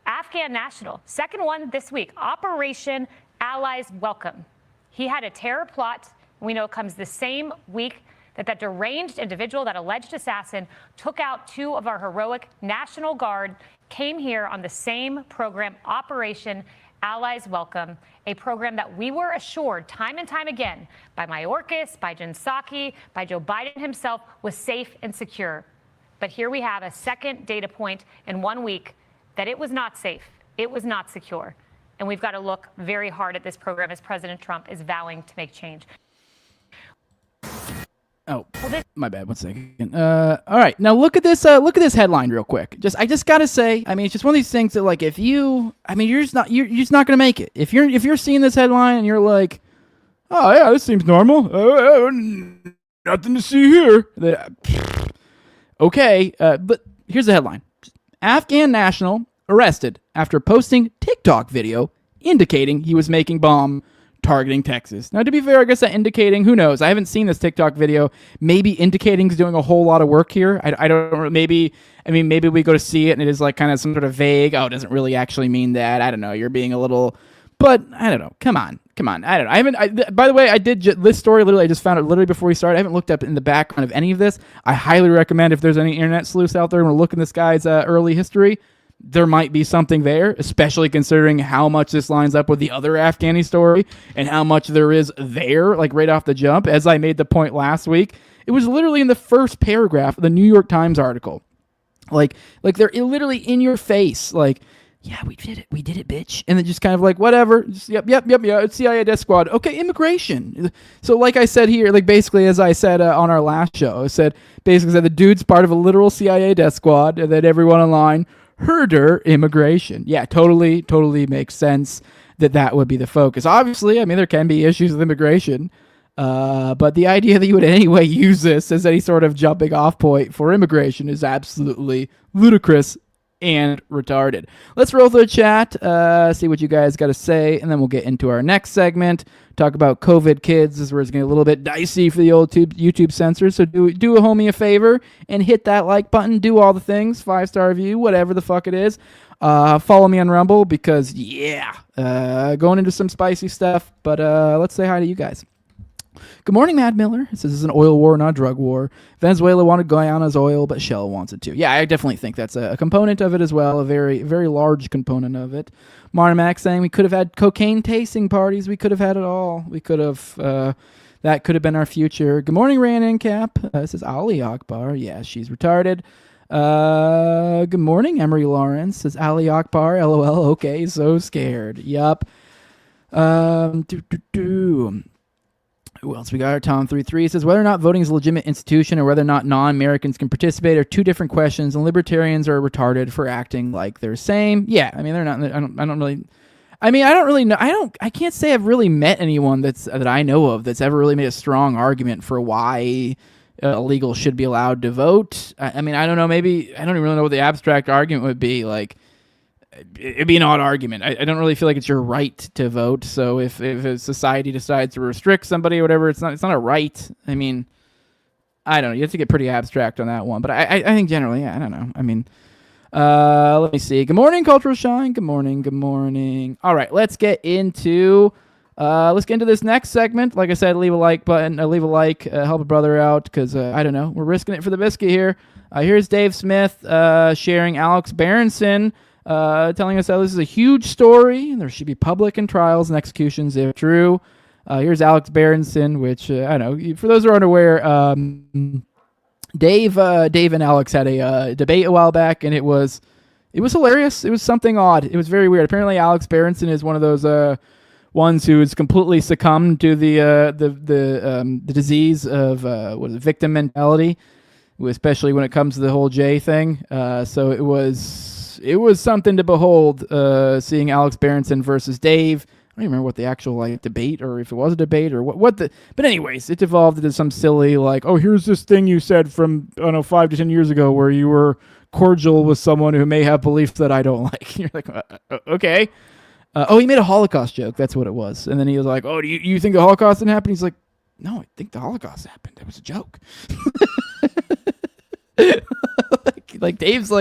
Afghan national, second one this week. Operation Allies Welcome. He had a terror plot. We know it comes the same week that deranged individual, that alleged assassin, took out two of our heroic National Guard, came here on the same program, Operation Allies Welcome, a program that we were assured time and time again by Mayorkas, by Jen Psaki, by Joe Biden himself was safe and secure. But here we have a second data point in 1 week that it was not safe, it was not secure. And we've got to look very hard at this program as President Trump is vowing to make change. Oh, my bad. 1 second. All right, now look at this headline real quick. I just gotta say, I mean, it's just one of these things that, like, if you, I mean, you're just not gonna make it. If you're seeing this headline and you're like, oh yeah, this seems normal. Nothing to see here. Okay, but here's the headline: Afghan national arrested after posting TikTok video indicating he was making bomb targeting Texas. Now, to be fair, I guess that indicating, who knows? I haven't seen this TikTok video. Maybe indicating is doing a whole lot of work here. I don't, maybe we go to see it and it is like kind of some sort of vague, oh, it doesn't really actually mean that. I don't know. You're being a little, but I don't know. Come on. I don't know. By the way, this story, literally, I just found it literally before we started. I haven't looked up in the background of any of this. I highly recommend, if there's any internet sleuths out there and want to look in this guy's early history, there might be something there, especially considering how much this lines up with the other Afghani story and how much there is there, like right off the jump. As I made the point last week, it was literally in the first paragraph of the New York Times article. Like they're literally in your face, like, yeah, we did it, bitch. And then just kind of like, whatever, just, yep, it's CIA death squad. Okay, immigration. So like I said here, like basically as I said on our last show, I said, basically the dude's part of a literal CIA death squad, and then everyone online, herder immigration. Yeah, totally makes sense that would be the focus. Obviously, I mean, there can be issues with immigration, but the idea that you would in any way use this as any sort of jumping off point for immigration is absolutely ludicrous and retarded. Let's roll through the chat, see what you guys got to say, and then we'll get into our next segment. Talk about COVID kids. This is where it's getting a little bit dicey for the old YouTube censors. So do a homie a favor and hit that like button. Do all the things. 5-star review, whatever the fuck it is. Follow me on Rumble because, yeah, going into some spicy stuff. But let's say hi to you guys. Good morning, Mad Miller. It says this is an oil war, not a drug war. Venezuela wanted Guyana's oil, but Shell wants it too. Yeah, I definitely think that's a component of it as well, a very, very large component of it. Martin Mack saying we could have had cocaine tasting parties. We could have had it all. We could have, that could have been our future. Good morning, Ran and Cap. This is Ali Akbar. Yeah, she's retarded. Good morning, Emery Lawrence. Says Ali Akbar. LOL. Okay, so scared. Yup. Who else we got? Tom33 says whether or not voting is a legitimate institution or whether or not non-Americans can participate are two different questions, and libertarians are retarded for acting like they're same. Yeah, I mean they're not. I don't really know. I can't say I've really met anyone that I know of that's ever really made a strong argument for why illegals should be allowed to vote. I mean, I don't know. Maybe I don't even really know what the abstract argument would be. Like, it'd be an odd argument. I don't really feel like it's your right to vote. So if a society decides to restrict somebody or whatever, it's not a right. I mean, I don't know. You have to get pretty abstract on that one. But I think generally, yeah, I don't know. I mean, let me see. Good morning, Cultural Shine. Good morning. Good morning. All right, let's get into this next segment. Like I said, leave a like button. Leave a like. Help a brother out because I don't know. We're risking it for the biscuit here. Here's Dave Smith sharing Alex Berenson. Telling us how this is a huge story. There should be public and trials and executions if true. Here's Alex Berenson, which I don't know. For those who are unaware, Dave and Alex had a debate a while back, and it was hilarious. It was something odd. It was very weird. Apparently, Alex Berenson is one of those ones who's completely succumbed to the disease of victim mentality, especially when it comes to the whole Jay thing. So it was something to behold, seeing Alex Berenson versus Dave. I don't even remember what the actual debate, or if it was a debate, or but anyways, it evolved into some silly oh, here's this thing you said from 5 to 10 years ago where you were cordial with someone who may have beliefs that I don't like. You're like, okay. He made a Holocaust joke. That's what it was. And then he was like, oh, do you think the Holocaust didn't happen? He's like, no, I think the Holocaust happened. It was a joke. like Dave's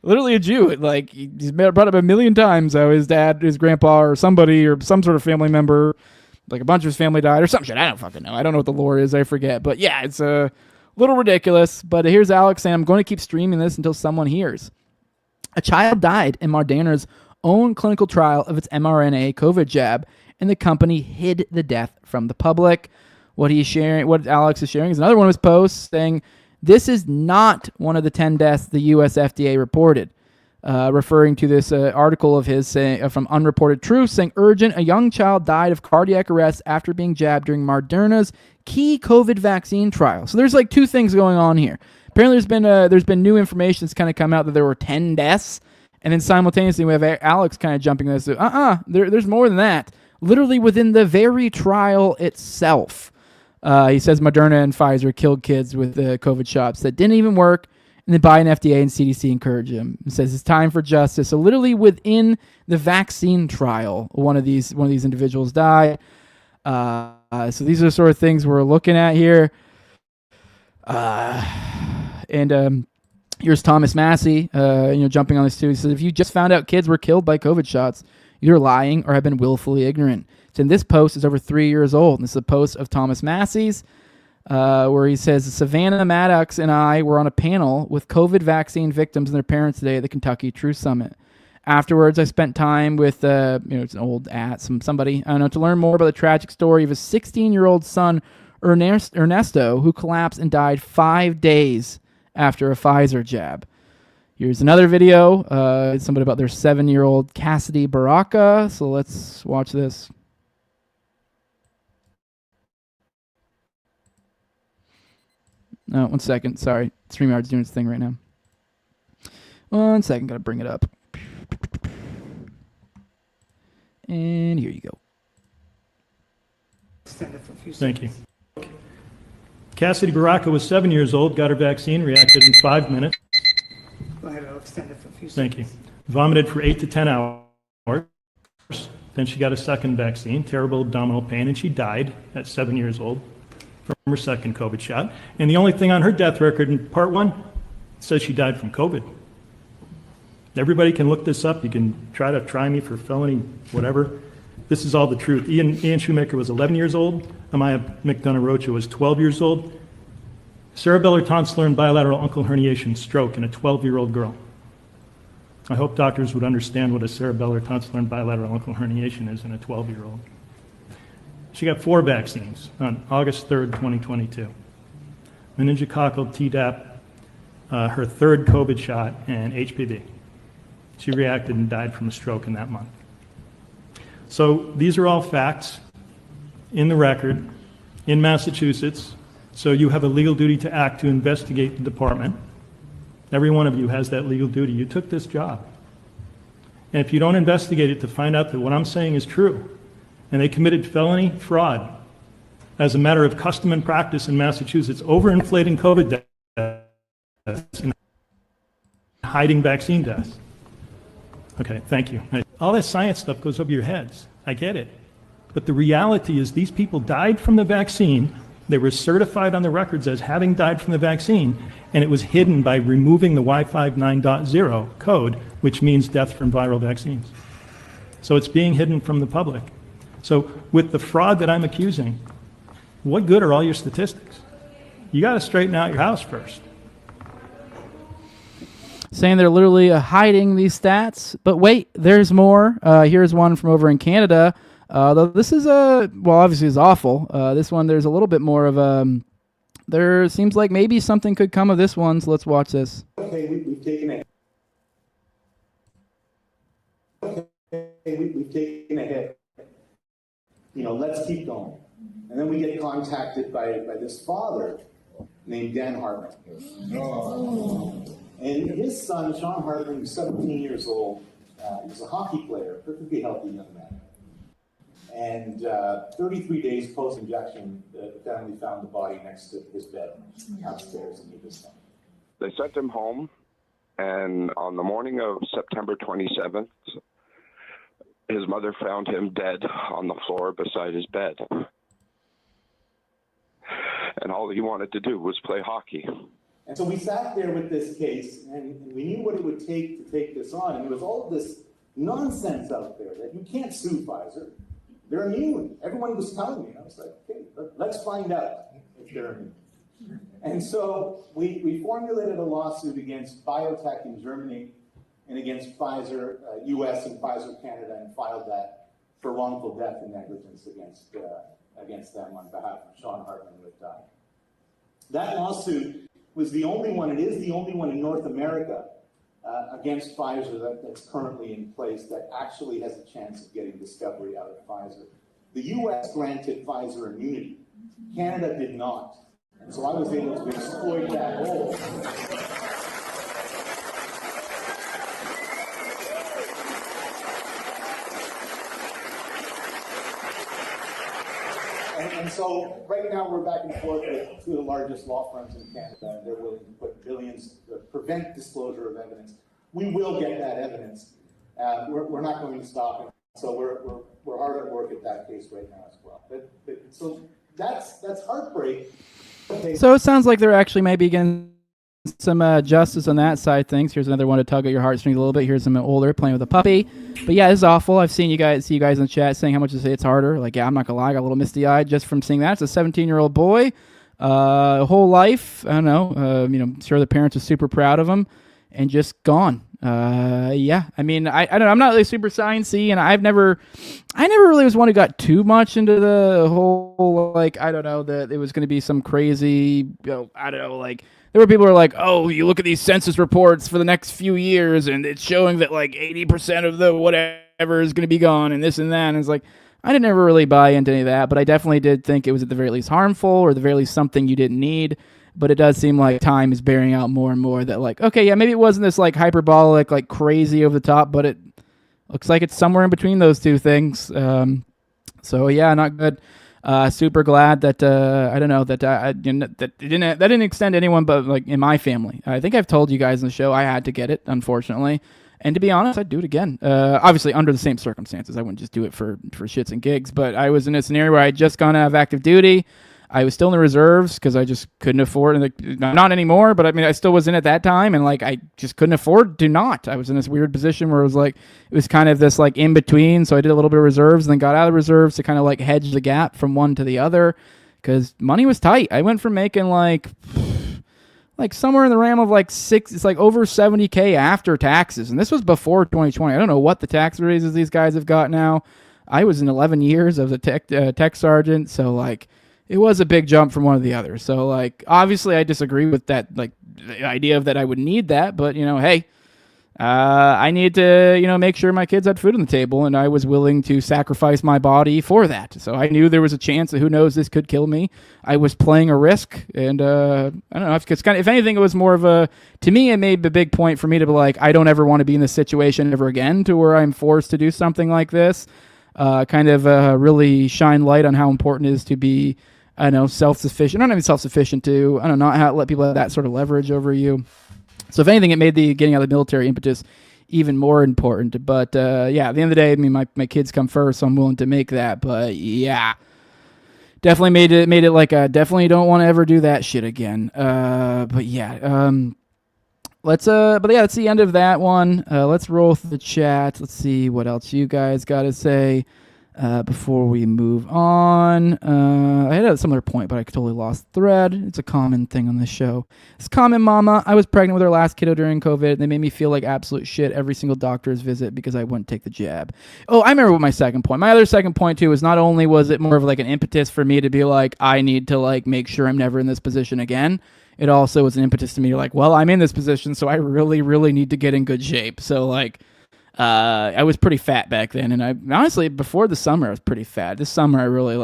literally a Jew. He's brought up a million times how his dad, his grandpa, or somebody, or some sort of family member, a bunch of his family died, or some shit. I don't fucking know. I don't know what the lore is. I forget. But yeah, it's a little ridiculous. But here's Alex saying, I'm going to keep streaming this until someone hears. A child died in Moderna's own clinical trial of its mRNA COVID jab, and the company hid the death from the public. What Alex is sharing is another one of his posts saying, this is not one of the 10 deaths the U.S. FDA reported, referring to this article of his from Unreported Truth, saying a young child died of cardiac arrest after being jabbed during Moderna's key COVID vaccine trial. So there's two things going on here. Apparently there's been new information that's kind of come out that there were 10 deaths, and then simultaneously we have Alex kind of jumping this. There's more than that. Literally within the very trial itself. He says Moderna and Pfizer killed kids with COVID shots that didn't even work, and the Biden FDA and CDC encourage him. He says it's time for justice. So literally within the vaccine trial, one of these individuals died. So these are the sort of things we're looking at here. And here's Thomas Massey, jumping on this too. He says if you just found out kids were killed by COVID shots, you're lying or have been willfully ignorant. So this post is over 3 years old. And this is a post of Thomas Massey's where he says, Savannah Maddox and I were on a panel with COVID vaccine victims and their parents today at the Kentucky Truth Summit. Afterwards, I spent time with, it's an old somebody, I don't know, to learn more about the tragic story of his 16-year-old son, Ernesto, who collapsed and died 5 days after a Pfizer jab. Here's another video. It's somebody about their 7-year-old Cassidy Baraka. So let's watch this. No, 1 second. Sorry. StreamYard's doing its thing right now. 1 second. Got to bring it up. And here you go. Thank you. Cassidy Baraka was 7 years old, got her vaccine, reacted in 5 minutes. Go ahead, I'll extend it for a few seconds. Thank you. Vomited for 8 to 10 hours. Then she got a second vaccine, terrible abdominal pain, and she died at 7 years old from her second COVID shot. And the only thing on her death record in part 1 says she died from COVID. Everybody can look this up. You can try me for felony, whatever. This is all the truth. Ian Shoemaker was 11 years old. Amaya McDonough Rocha was 12 years old. Cerebellar tonsillar and bilateral uncal herniation stroke in a 12-year-old girl. I hope doctors would understand what a cerebellar tonsillar and bilateral uncal herniation is in a 12-year-old. She got 4 vaccines on August 3rd, 2022. Meningococcal, Tdap, her 3rd COVID shot, and HPV. She reacted and died from a stroke in that month. So these are all facts in the record in Massachusetts. So you have a legal duty to act to investigate the department. Every one of you has that legal duty. You took this job. And if you don't investigate it to find out that what I'm saying is true, and they committed felony fraud as a matter of custom and practice in Massachusetts, overinflating COVID deaths and hiding vaccine deaths. Okay, thank you. All that science stuff goes over your heads. I get it. But the reality is these people died from the vaccine. They were certified on the records as having died from the vaccine, and it was hidden by removing the Wi-Fi 9.0 code, which means death from viral vaccines. So it's being hidden from the public. So with the fraud that I'm accusing, what good are all your statistics? You got to straighten out your house first. Saying they're literally hiding these stats. But wait, there's more. Here's one from over in Canada. Though this is obviously is awful. This one, there's a little bit more of there seems like maybe something could come of this one. So let's watch this. Okay, we've taken a we've taken a hit. You know, let's keep going. And then we get contacted by this father named Dan Hartman. And his son, Sean Hartman, who's 17 years old, he's a hockey player, perfectly healthy young man. And 33 days post-injection, the family found the body next to his bed upstairs in his home. They sent him home, and on the morning of September 27th, his mother found him dead on the floor beside his bed. And all he wanted to do was play hockey. And so we sat there with this case, and we knew what it would take to take this on. And there was all this nonsense out there that you can't sue Pfizer. They're immune. Everyone was telling me. I was like, okay, let's find out if they're immune. And so we formulated a lawsuit against biotech in Germany and against Pfizer, US and Pfizer Canada, and filed that for wrongful death and negligence against them on behalf of Sean Hartman, who had died. That lawsuit was the only one, it is the only one in North America against Pfizer that's currently in place that actually has a chance of getting discovery out of Pfizer. The US granted Pfizer immunity. Canada did not. And so I was able to exploit that hole. And so right now we're back and forth with two of the largest law firms in Canada, and they're willing to put billions to prevent disclosure of evidence. We will get that evidence. We're not going to stop it. So we're hard at work at that case right now as well. So that's heartbreak. Okay. So it sounds like they're actually maybe getting some justice on that side of things. Here's another one to tug at your heartstrings a little bit. Here's some older playing with a puppy. But yeah, this is awful. I've seen you guys in the chat saying how much it's harder. Like, yeah, I'm not gonna lie, I got a little misty-eyed just from seeing that. It's a 17-year-old boy, whole life. I don't know. I'm sure the parents are super proud of him, and just gone. Yeah, I mean, I don't know. I'm not really super sciencey, and I never really was one who got too much into the whole, like, I don't know, that it was going to be some crazy, I don't know, like, there were people who were like, oh, you look at these census reports for the next few years, and it's showing that, like, 80% of the whatever is going to be gone, and this and that, and it's like, I didn't ever really buy into any of that, but I definitely did think it was at the very least harmful, or at the very least something you didn't need. But it does seem like time is bearing out more and more that, like, okay, yeah, maybe it wasn't this, like, hyperbolic, like, crazy over the top, but it looks like it's somewhere in between those two things. So yeah, not good. Super glad that I don't know that that didn't extend to anyone but, like, in my family. I think I've told you guys in the show I had to get it, unfortunately. And to be honest, I'd do it again. Obviously, under the same circumstances. I wouldn't just do it for shits and gigs. But I was in a scenario where I had just gone out of active duty. I was still in the reserves because I just couldn't afford it. Not anymore, but I mean, I still was in at that time, and like I just couldn't afford to not. I was in this weird position where it was kind of this like in between. So I did a little bit of reserves, and then got out of the reserves to kind of like hedge the gap from one to the other because money was tight. I went from making like somewhere in the realm of it's like over $70K after taxes, and this was before 2020. I don't know what the tax raises these guys have got now. I was in 11 years as a tech sergeant, so like it was a big jump from one to the other. So like obviously I disagree with that, like the idea of that I would need that, but hey, I needed to make sure my kids had food on the table, and I was willing to sacrifice my body for that. So I knew there was a chance that who knows, this could kill me. I was playing a risk, and I don't know. If anything, it was more of to me, it made a big point for me to be like, I don't ever want to be in this situation ever again, to where I'm forced to do something like this. Really shine light on how important it is to be, self-sufficient. Not even self-sufficient to, not let people have that sort of leverage over you. So if anything, it made the getting out of the military impetus even more important. But at the end of the day, I mean, my kids come first, so I'm willing to make that. But yeah, definitely made it like I definitely don't want to ever do that shit again. That's the end of that one. Let's roll through the chat. Let's see what else you guys got to say before we move on. I had a similar point, but I totally lost the thread. It's a common thing on this show. It's common, mama. I was pregnant with our last kiddo during COVID. They made me feel like absolute shit every single doctor's visit because I wouldn't take the jab. Oh, I remember what my second point. My other second point, too, is not only was it more of like an impetus for me to be like, I need to like make sure I'm never in this position again. It also was an impetus to me like, well, I'm in this position, so I really, really need to get in good shape. So like, I was pretty fat back then, and I honestly, before the summer, I was pretty fat. This summer, I really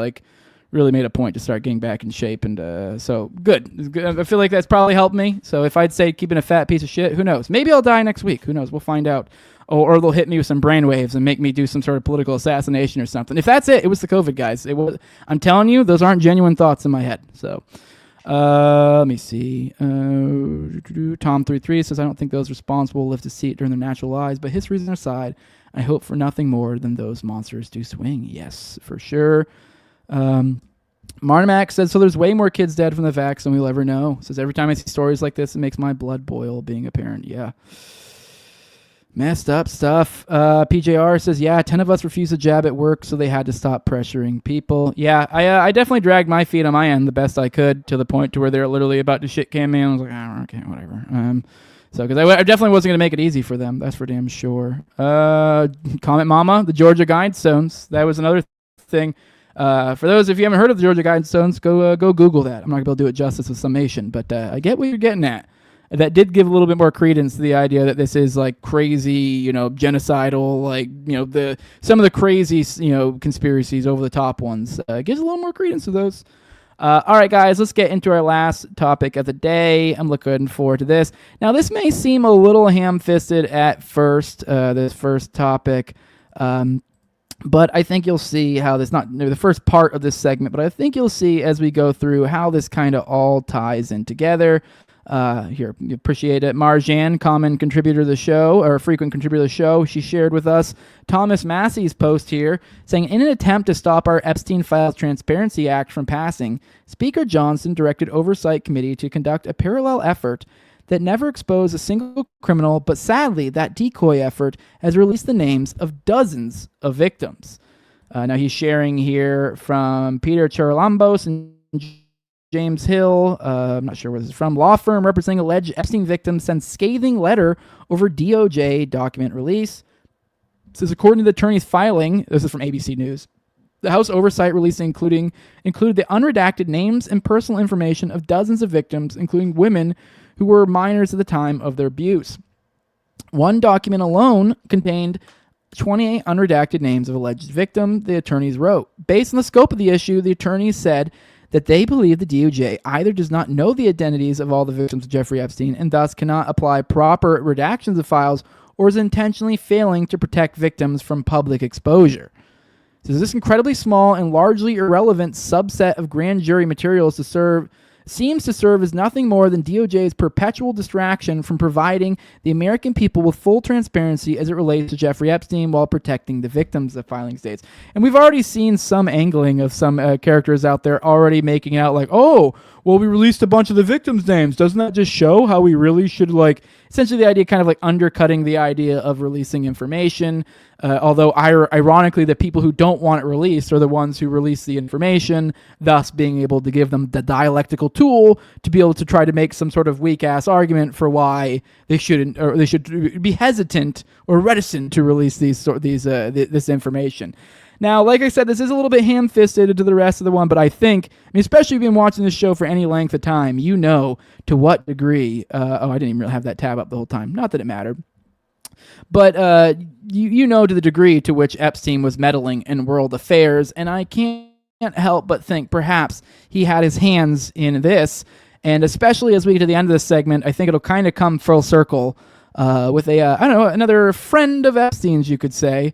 made a point to start getting back in shape, and so good. I feel like that's probably helped me. So if I'd say keeping a fat piece of shit, who knows? Maybe I'll die next week. Who knows? We'll find out. Or they'll hit me with some brainwaves and make me do some sort of political assassination or something. If that's it, it was the COVID, guys. I'm telling you, those aren't genuine thoughts in my head. So. Let me see. Tom33 says, I don't think those responsible will live to see it during their natural lives, but history is on their side. I hope for nothing more than those monsters do swing. Yes, for sure. Marnamax says, so there's way more kids dead from the vax than we'll ever know. Says, every time I see stories like this, it makes my blood boil being a parent. Yeah. Messed up stuff. PJR says, yeah, 10 of us refused a jab at work, so they had to stop pressuring people. Yeah, I definitely dragged my feet on my end the best I could, to the point to where they're literally about to shit can me. And I was like, oh, okay, whatever. Because I definitely wasn't going to make it easy for them. That's for damn sure. Comment Mama, the Georgia Guidestones. That was another thing. For those, if you haven't heard of the Georgia Guidestones, go Google that. I'm not going to be able to do it justice with summation, but I get what you're getting at. That did give a little bit more credence to the idea that this is like crazy, genocidal, like, some of the crazy, conspiracies, over the top ones. Gives a little more credence to those. All right, guys, let's get into our last topic of the day. I'm looking forward to this. Now, this may seem a little ham-fisted at first, this first topic, but I think you'll see how this, not the first part of this segment, but I think you'll see as we go through how this kind of all ties in together. Here, appreciate it. Marjan, common contributor to the show, or frequent contributor to the show, she shared with us Thomas Massey's post here, saying, in an attempt to stop our Epstein Files Transparency Act from passing, Speaker Johnson directed Oversight Committee to conduct a parallel effort that never exposed a single criminal, but sadly, that decoy effort has released the names of dozens of victims. Now he's sharing here from Peter Charalambos and James Hill, I'm not sure where this is from, law firm representing alleged Epstein victims sends scathing letter over DOJ document release. It says, according to the attorney's filing, this is from ABC News, the House Oversight release included the unredacted names and personal information of dozens of victims, including women who were minors at the time of their abuse. One document alone contained 28 unredacted names of alleged victims, the attorneys wrote. Based on the scope of the issue, the attorneys said that they believe the DOJ either does not know the identities of all the victims of Jeffrey Epstein and thus cannot apply proper redactions of files, or is intentionally failing to protect victims from public exposure. So this incredibly small and largely irrelevant subset of grand jury materials to serve seems to serve as nothing more than DOJ's perpetual distraction from providing the American people with full transparency as it relates to Jeffrey Epstein while protecting the victims, the filing states. And we've already seen some angling of some characters out there already making out like, oh, well, we released a bunch of the victims' names. Doesn't that just show how we really should, like, essentially the idea kind of like undercutting the idea of releasing information, although ironically the people who don't want it released are the ones who release the information, thus being able to give them the dialectical tool to be able to try to make some sort of weak-ass argument for why they shouldn't, or they should be hesitant or reticent to release this information. Now, like I said, this is a little bit ham-fisted to the rest of the one, but I think, especially if you've been watching this show for any length of time, you know to what degree, I didn't even really have that tab up the whole time, not that it mattered, but you know to the degree to which Epstein was meddling in world affairs, and I can't help but think perhaps he had his hands in this, and especially as we get to the end of this segment, I think it'll kind of come full circle with another friend of Epstein's, you could say.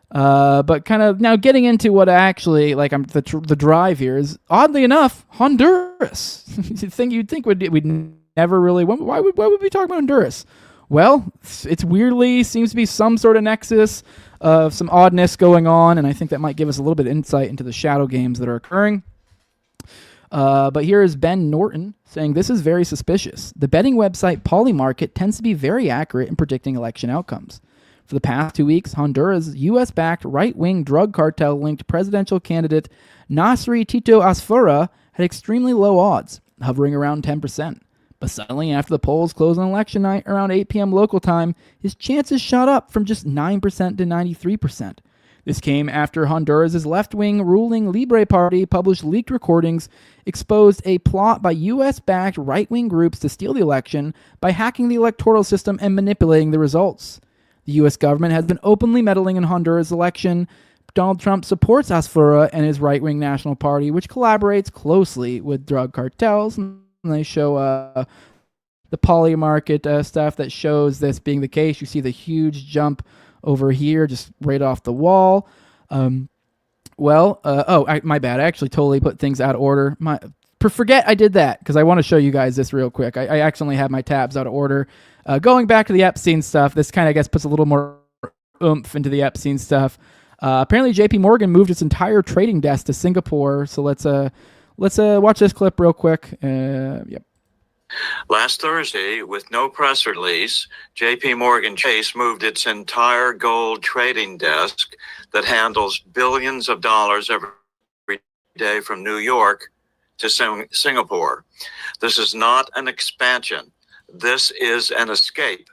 But kind of now getting into what actually, like, the drive here is, oddly enough, Honduras. You'd think we'd never really. Why would we talk about Honduras? Well, it's weirdly seems to be some sort of nexus of some oddness going on, and I think that might give us a little bit of insight into the shadow games that are occurring. But here is Ben Norton saying, this is very suspicious. The betting website Polymarket tends to be very accurate in predicting election outcomes. For the past 2 weeks, Honduras' U.S.-backed right-wing drug cartel-linked presidential candidate Nasri Tito Asfura had extremely low odds, hovering around 10%. But suddenly, after the polls closed on election night around 8 p.m. local time, his chances shot up from just 9% to 93%. This came after Honduras' left-wing ruling Libre Party published leaked recordings exposed a plot by U.S.-backed right-wing groups to steal the election by hacking the electoral system and manipulating the results. The U.S. government has been openly meddling in Honduras' election. Donald Trump supports Asfura and his right-wing National Party, which collaborates closely with drug cartels. And they show the Polymarket stuff that shows this being the case. You see the huge jump over here, just right off the wall. My bad. I actually totally put things out of order. Forget I did that, because I want to show you guys this real quick. I accidentally had my tabs out of order. Going back to the Epstein stuff, this kind of, I guess, puts a little more oomph into the Epstein stuff. Apparently, J.P. Morgan moved its entire trading desk to Singapore. So let's watch this clip real quick. Yep. Last Thursday, with no press release, J.P. Morgan Chase moved its entire gold trading desk that handles billions of dollars every day from New York to Singapore. This is not an expansion. This is an escape.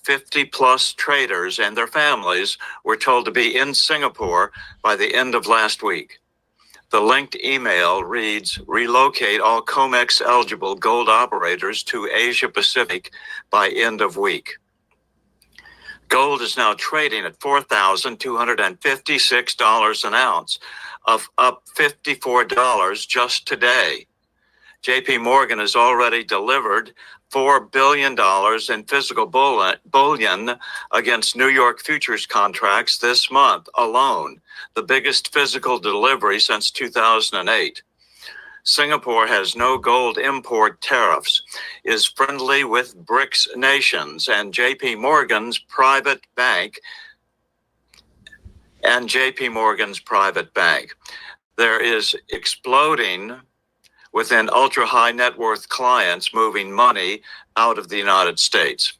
50-plus traders and their families were told to be in Singapore by the end of last week. The linked email reads, relocate all COMEX-eligible gold operators to Asia Pacific by end of week. Gold is now trading at $4,256 an ounce, up $54 just today. JP Morgan has already delivered $4 billion in physical bullion against New York futures contracts this month alone, the biggest physical delivery since 2008. Singapore has no gold import tariffs, is friendly with BRICS nations, and JP Morgan's private bank. There is exploding within ultra-high net worth clients moving money out of the United States.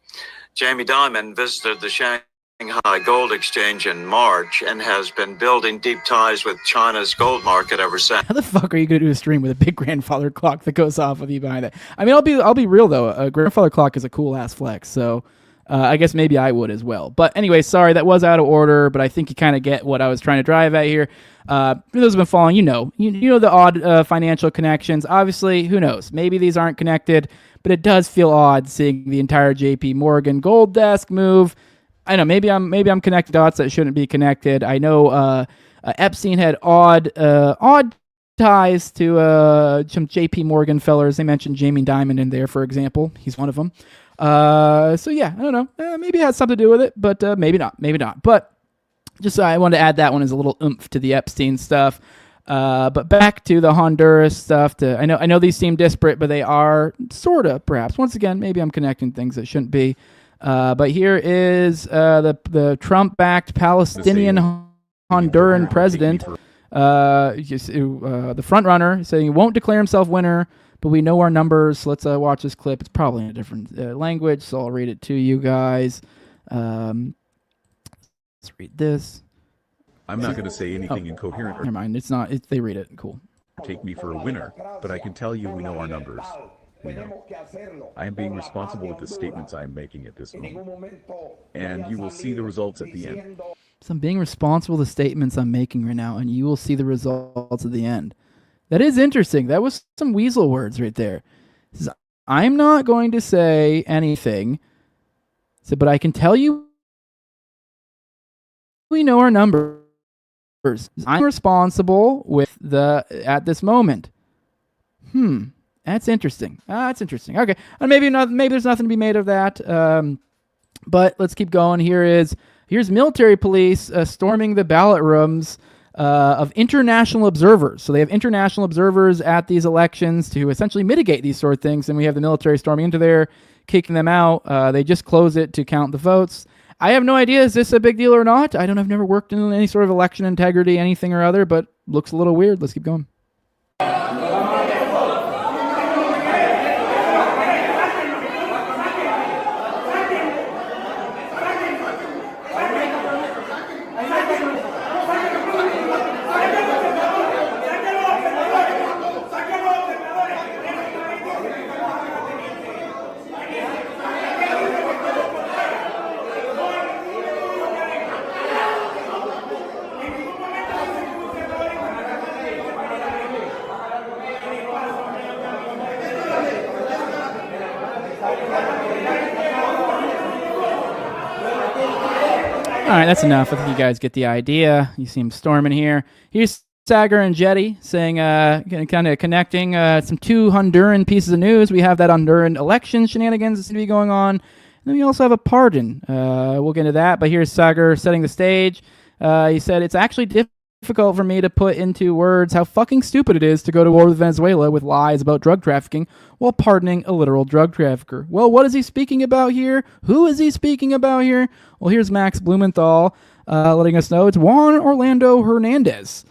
Jamie Dimon visited the Shanghai Gold Exchange in March and has been building deep ties with China's gold market ever since. How the fuck are you going to do a stream with a big grandfather clock that goes off with you behind it? I mean, I'll be real though. A grandfather clock is a cool ass flex, so I guess maybe I would as well. But anyway, sorry, that was out of order, but I think you kind of get what I was trying to drive at here. For those who've been following, you know the odd financial connections. Obviously, who knows? Maybe these aren't connected, but it does feel odd seeing the entire J.P. Morgan gold desk move. I know maybe I'm connecting dots that shouldn't be connected. I know Epstein had odd ties to some J.P. Morgan fellers. They mentioned Jamie Dimon in there, for example. He's one of them. So yeah, I don't know. Maybe it has something to do with it, but maybe not. But just I wanted to add that one as a little oomph to the Epstein stuff. But back to the Honduras stuff. I know these seem disparate, but they are sort of, perhaps. Once again, maybe I'm connecting things that shouldn't be. But here is the Trump-backed Palestinian Honduran president, the front runner, saying he won't declare himself winner, but we know our numbers. Let's watch this clip. It's probably in a different language, so I'll read it to you guys. Let's read this. I'm not going to say anything incoherent. Never mind. It's not. They read it. Cool. Take me for a winner, but I can tell you we know our numbers. We know. I am being responsible with the statements I am making at this moment. And you will see the results at the end. So I'm being responsible for the statements I'm making right now, and you will see the results at the end. That is interesting. That was some weasel words right there. Says, I'm not going to say anything, but I can tell you we know our numbers. I'm responsible with at this moment. That's interesting. That's interesting. Okay, and maybe there's nothing to be made of that. But let's keep going. Here's military police storming the ballot rooms of international observers. So they have international observers at these elections to essentially mitigate these sort of things. And we have the military storming into there, kicking them out. They just close it to count the votes. I have no idea. Is this a big deal or not? I've never worked in any sort of election integrity, anything or other, but looks a little weird. Let's keep going. All right, that's enough. I think you guys get the idea. You see him storming here. Here's Sagar and Jetty saying, kind of connecting some two Honduran pieces of news. We have that Honduran election shenanigans that seem to be going on. And then we also have a pardon. We'll get into that. But here's Sagar setting the stage. He said, it's actually difficult for me to put into words how fucking stupid it is to go to war with Venezuela with lies about drug trafficking while pardoning a literal drug trafficker. Well, what is he speaking about here? Who is he speaking about here? Well, here's Max Blumenthal letting us know it's Juan Orlando Hernandez.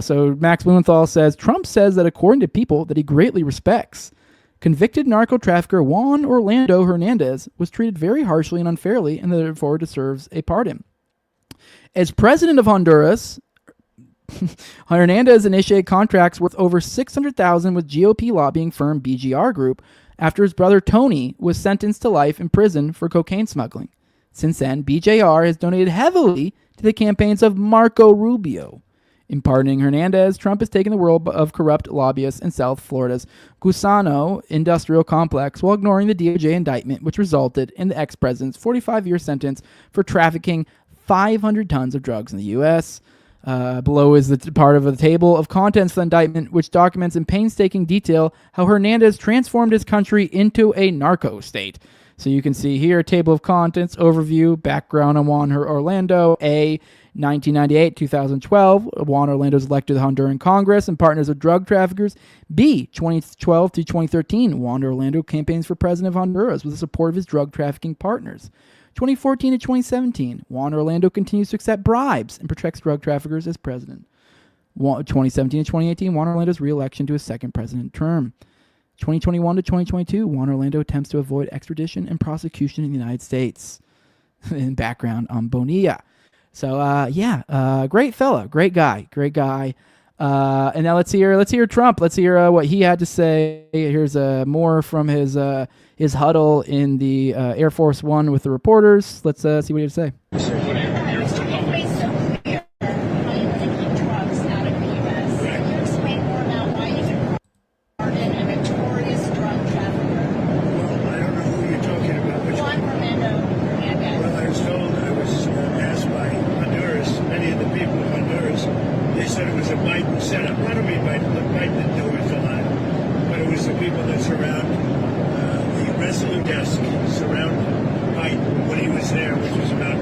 So Max Blumenthal says, Trump says that according to people that he greatly respects, convicted narco trafficker Juan Orlando Hernandez was treated very harshly and unfairly and therefore deserves a pardon. As president of Honduras, Hernandez initiated contracts worth over $600,000 with GOP lobbying firm BGR Group after his brother Tony was sentenced to life in prison for cocaine smuggling. Since then, BJR has donated heavily to the campaigns of Marco Rubio. In pardoning Hernandez, Trump has taken the world of corrupt lobbyists in South Florida's Gusano industrial complex while ignoring the DOJ indictment, which resulted in the ex-president's 45-year sentence for trafficking 500 tons of drugs in the U.S. Below is the part of the table of contents of the indictment, which documents in painstaking detail how Hernandez transformed his country into a narco state. So you can see here, table of contents, overview, background on Juan Orlando. A, 1998-2012, Juan Orlando was elected to the Honduran Congress and partners with drug traffickers. B, 2012 to 2013, Juan Orlando campaigns for president of Honduras with the support of his drug trafficking partners. 2014 to 2017, Juan Orlando continues to accept bribes and protects drug traffickers as president. 2017 to 2018, Juan Orlando's re-election to his second president term. 2021 to 2022, Juan Orlando attempts to avoid extradition and prosecution in the United States. In background on Bonilla. So, great fella, great guy. And now let's hear Trump. Let's hear what he had to say. Here's more from his huddle in the Air Force One with the reporters. Let's see what he had to say. Surround Biden when he was there, which was about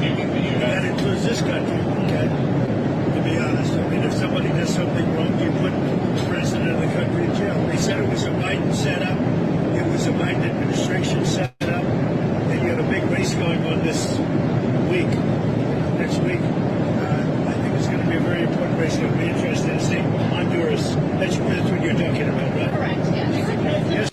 That includes this country, okay? To be honest, I mean, if somebody does something wrong, you put the president of the country in jail. They said it was a Biden setup. It was a Biden administration setup. And you have a big race going on this week, next week. I think it's going to be a very important race. It'll be interesting to see Honduras. That's what you're talking about, right? Correct, yes.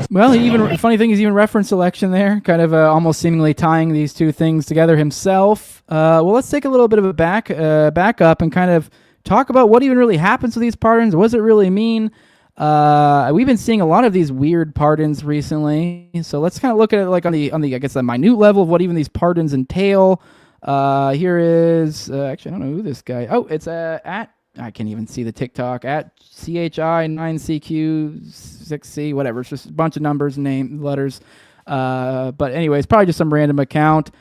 Well, funny thing is, he even referenced election there, kind of almost seemingly tying these two things together himself. Well, let's take a little bit of a back up and kind of talk about what even really happens with these pardons. What does it really mean? We've been seeing a lot of these weird pardons recently, so let's kind of look at it like on the I guess the minute level of what even these pardons entail. Here is actually I don't know who this guy. Oh, it's at I can't even see the TikTok at CHI9CQ6C whatever. It's just a bunch of numbers, name, letters. But anyways, probably just some random account.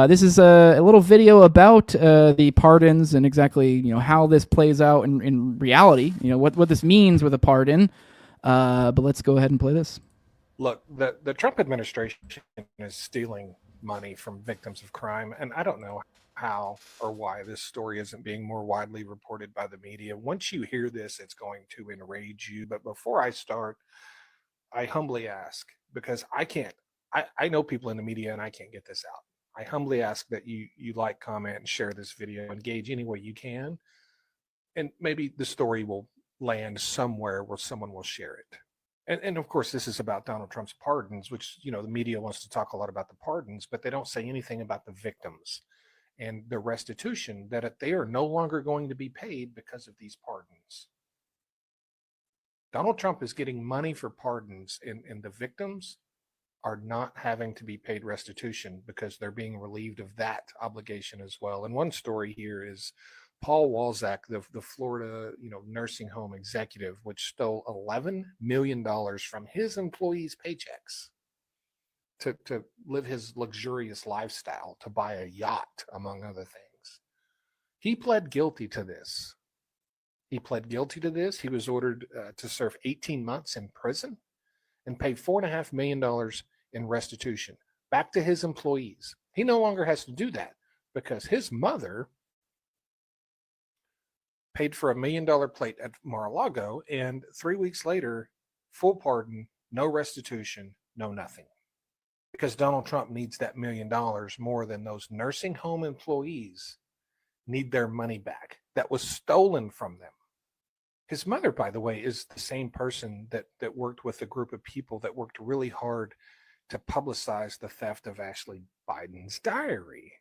This is a little video about the pardons and exactly how this plays out in reality. What this means with a pardon. But let's go ahead and play this. Look, the Trump administration is stealing money from victims of crime, and I don't know how or why this story isn't being more widely reported by the media. Once you hear this, it's going to enrage you. But before I start, I humbly ask, because I know people in the media and I can't get this out. I humbly ask that you like, comment, and share this video, engage any way you can, and maybe the story will land somewhere where someone will share it. And of course, this is about Donald Trump's pardons, which, the media wants to talk a lot about the pardons, but they don't say anything about the victims and the restitution that they are no longer going to be paid because of these pardons. Donald Trump is getting money for pardons, and the victims are not having to be paid restitution because they're being relieved of that obligation as well. And one story here is Paul Walzak, the Florida nursing home executive, which stole $11 million from his employees' paychecks to live his luxurious lifestyle, to buy a yacht, among other things. He pled guilty to this. He was ordered to serve 18 months in prison and pay $4.5 million in restitution back to his employees. He no longer has to do that because his mother paid for $1 million plate at Mar-a-Lago, and 3 weeks later, full pardon, no restitution, no nothing. Because Donald Trump needs that $1 million more than those nursing home employees need their money back that was stolen from them. His mother, by the way, is the same person that worked with a group of people that worked really hard to publicize the theft of Ashley Biden's diary.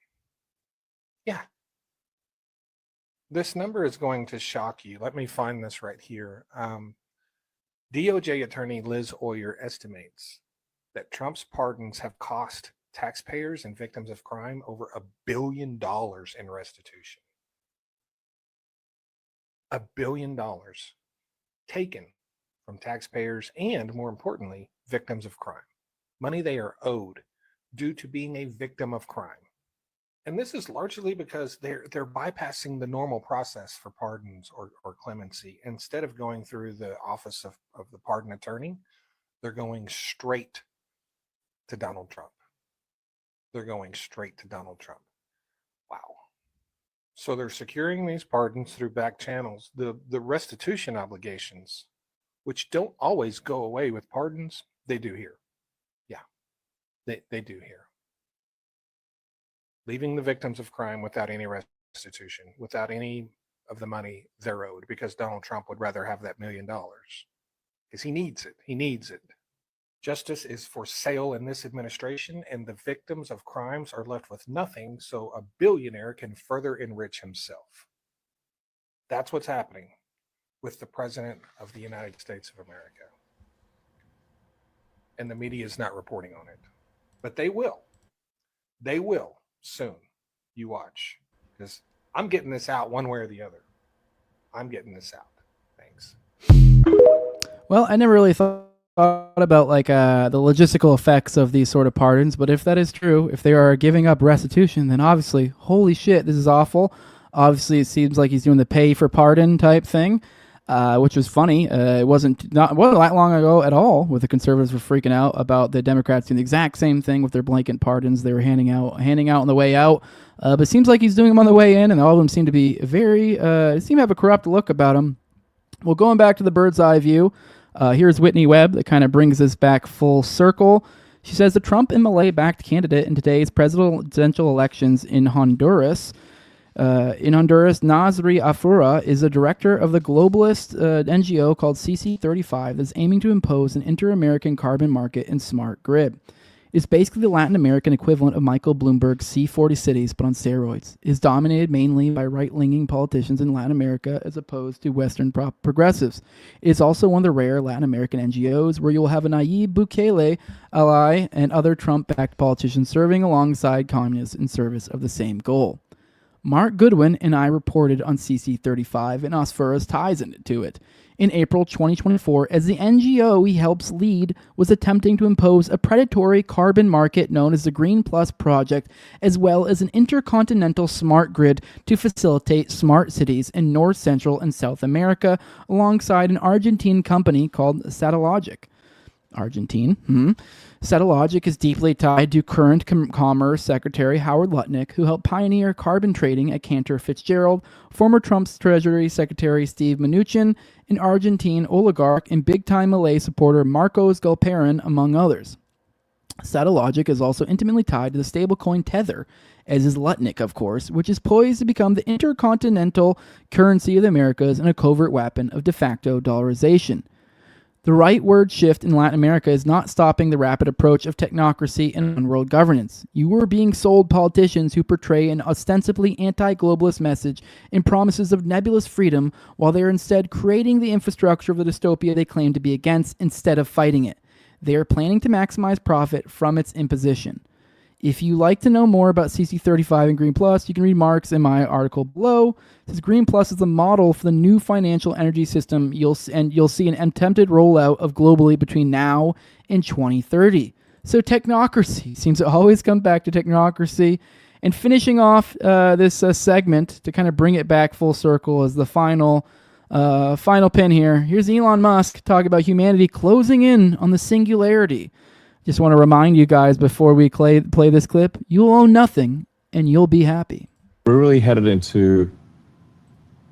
Yeah. This number is going to shock you. Let me find this right here. DOJ attorney Liz Oyer estimates that Trump's pardons have cost taxpayers and victims of crime over $1 billion in restitution. $1 billion taken from taxpayers and, more importantly, victims of crime. Money they are owed due to being a victim of crime. And this is largely because they're bypassing the normal process for pardons or clemency. Instead of going through the office of the pardon attorney, they're going straight to Donald Trump. Wow. So they're securing these pardons through back channels. The restitution obligations, which don't always go away with pardons, they do here. Yeah, they do here. Leaving the victims of crime without any restitution, without any of the money they're owed, because Donald Trump would rather have that $1 million because he needs it. Justice is for sale in this administration, and the victims of crimes are left with nothing, so a billionaire can further enrich himself. That's what's happening with the President of the United States of America. And the media is not reporting on it. But they will. They will soon. You watch. Because I'm getting this out one way or the other. I'm getting this out. Thanks. Well, I never really thought about the logistical effects of these sort of pardons, but if that is true, if they are giving up restitution, then obviously, holy shit, this is awful. Obviously, it seems like he's doing the pay for pardon type thing. which was funny. It wasn't that long ago at all where the conservatives were freaking out about the Democrats doing the exact same thing with their blanket pardons they were handing out on the way out. But it seems like he's doing them on the way in, and all of them seem to be seem to have a corrupt look about them. Well, going back to the bird's eye view, here's Whitney Webb that kind of brings us back full circle. She says the Trump and Malay-backed candidate in today's presidential elections in Honduras, Nasri Afura is a director of the globalist NGO called CC35 that's aiming to impose an inter-American carbon market and smart grid. It's basically the Latin American equivalent of Michael Bloomberg's C40 cities, but on steroids. It is dominated mainly by right-leaning politicians in Latin America as opposed to Western progressives. It is also one of the rare Latin American NGOs where you will have a Nayib Bukele ally and other Trump-backed politicians serving alongside communists in service of the same goal. Mark Goodwin and I reported on CC35 and Osfura's ties into it. In April 2024, as the NGO he helps lead was attempting to impose a predatory carbon market known as the Green Plus Project, as well as an intercontinental smart grid to facilitate smart cities in North, Central, and South America, alongside an Argentine company called Satellogic. Satellogic is deeply tied to current Commerce Secretary Howard Lutnick, who helped pioneer carbon trading at Cantor Fitzgerald, former Trump's Treasury Secretary Steve Mnuchin, an Argentine oligarch, and big-time Malay supporter Marcos Galperin, among others. Satellogic is also intimately tied to the stablecoin Tether, as is Lutnick, of course, which is poised to become the intercontinental currency of the Americas and a covert weapon of de facto dollarization. The rightward shift in Latin America is not stopping the rapid approach of technocracy and one-world governance. You are being sold politicians who portray an ostensibly anti-globalist message and promises of nebulous freedom, while they are instead creating the infrastructure of the dystopia they claim to be against instead of fighting it. They are planning to maximize profit from its imposition. If you like to know more about CC35 and Green Plus, you can read Mark's and my article below. It says Green Plus is the model for the new financial energy system you'll see an attempted rollout of globally between now and 2030. So technocracy seems to always come back to technocracy. And finishing off this segment to kind of bring it back full circle as the final pin here. Here's Elon Musk talking about humanity closing in on the singularity. Just want to remind you guys before we play this clip, you'll own nothing and you'll be happy. We're really headed into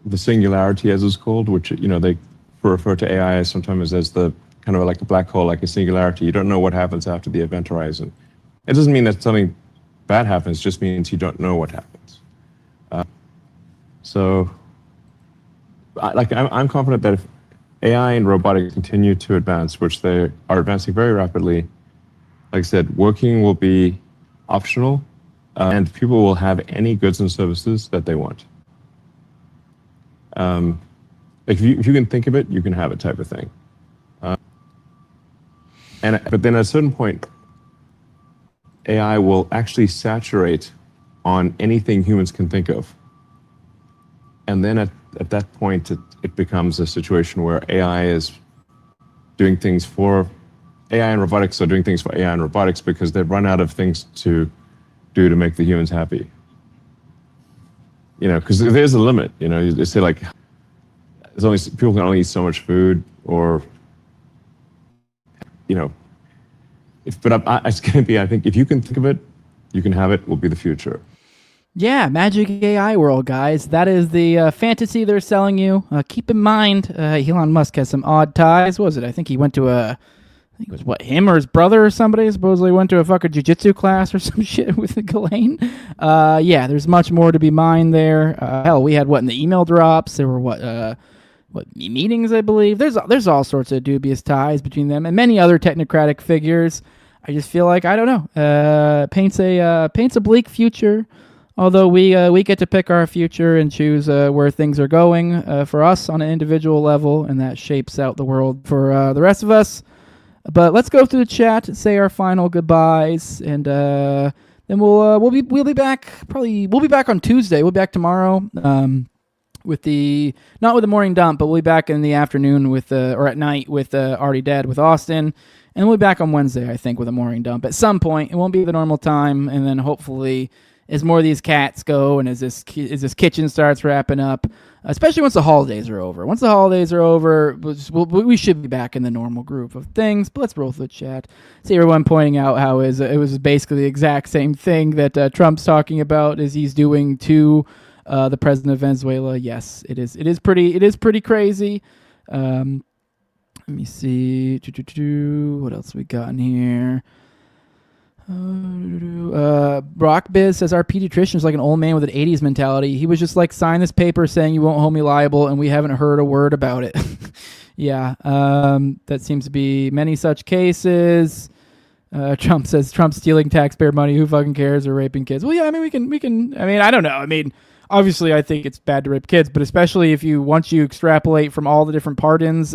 the singularity, as it's called, which, they refer to AI sometimes as the kind of like a black hole, like a singularity. You don't know what happens after the event horizon. It doesn't mean that something bad happens, it just means you don't know what happens. I'm confident that if AI and robotics continue to advance, which they are advancing very rapidly, like I said, working will be optional, and people will have any goods and services that they want. If you can think of it, you can have it, type of thing. But then at a certain point, AI will actually saturate on anything humans can think of. And then at that point, it becomes a situation where AI is doing things for AI and robotics are doing things for AI and robotics because they've run out of things to do to make the humans happy. Because there's a limit. They say like, people can only eat so much food, or it's going to be. I think if you can think of it, you can have it. Will be the future. Yeah, Magic AI world, guys. That is the fantasy they're selling you. Keep in mind, Elon Musk has some odd ties. What was it? I think he went to him or his brother or somebody supposedly went to a fucking jiu-jitsu class or some shit with Ghislaine. Yeah, there's much more to be mined there. Hell, we had in the email drops. There were meetings, I believe. There's all sorts of dubious ties between them and many other technocratic figures. I just feel like, I don't know, paints a bleak future. Although we get to pick our future and choose where things are going for us on an individual level, and that shapes out the world for the rest of us. But let's go through the chat and say our final goodbyes, and then we'll be back. We'll be back on Tuesday. We'll be back tomorrow not with the morning dump, but we'll be back in the afternoon or at night with Already Dead with Austin, and we'll be back on Wednesday, I think, with a morning dump at some point. It won't be the normal time, and then hopefully as more of these cats go, and as this kitchen starts wrapping up, especially once the holidays are over. Once the holidays are over, we should be back in the normal groove of things. But let's roll through the chat. See everyone pointing out how it was basically the exact same thing that Trump's talking about as he's doing to the president of Venezuela. Yes, it is. It is pretty crazy. Let me see. What else we got in here? Rockbiz says our pediatrician is like an old man with an 80s mentality. He was just like, sign this paper saying you won't hold me liable, and we haven't heard a word about it. Yeah, that seems to be many such cases. Trump says Trump's stealing taxpayer money. Who fucking cares? Or raping kids? Well, yeah, I mean, we can. I mean, I don't know. I mean, obviously, I think it's bad to rape kids, but especially if once you extrapolate from all the different pardons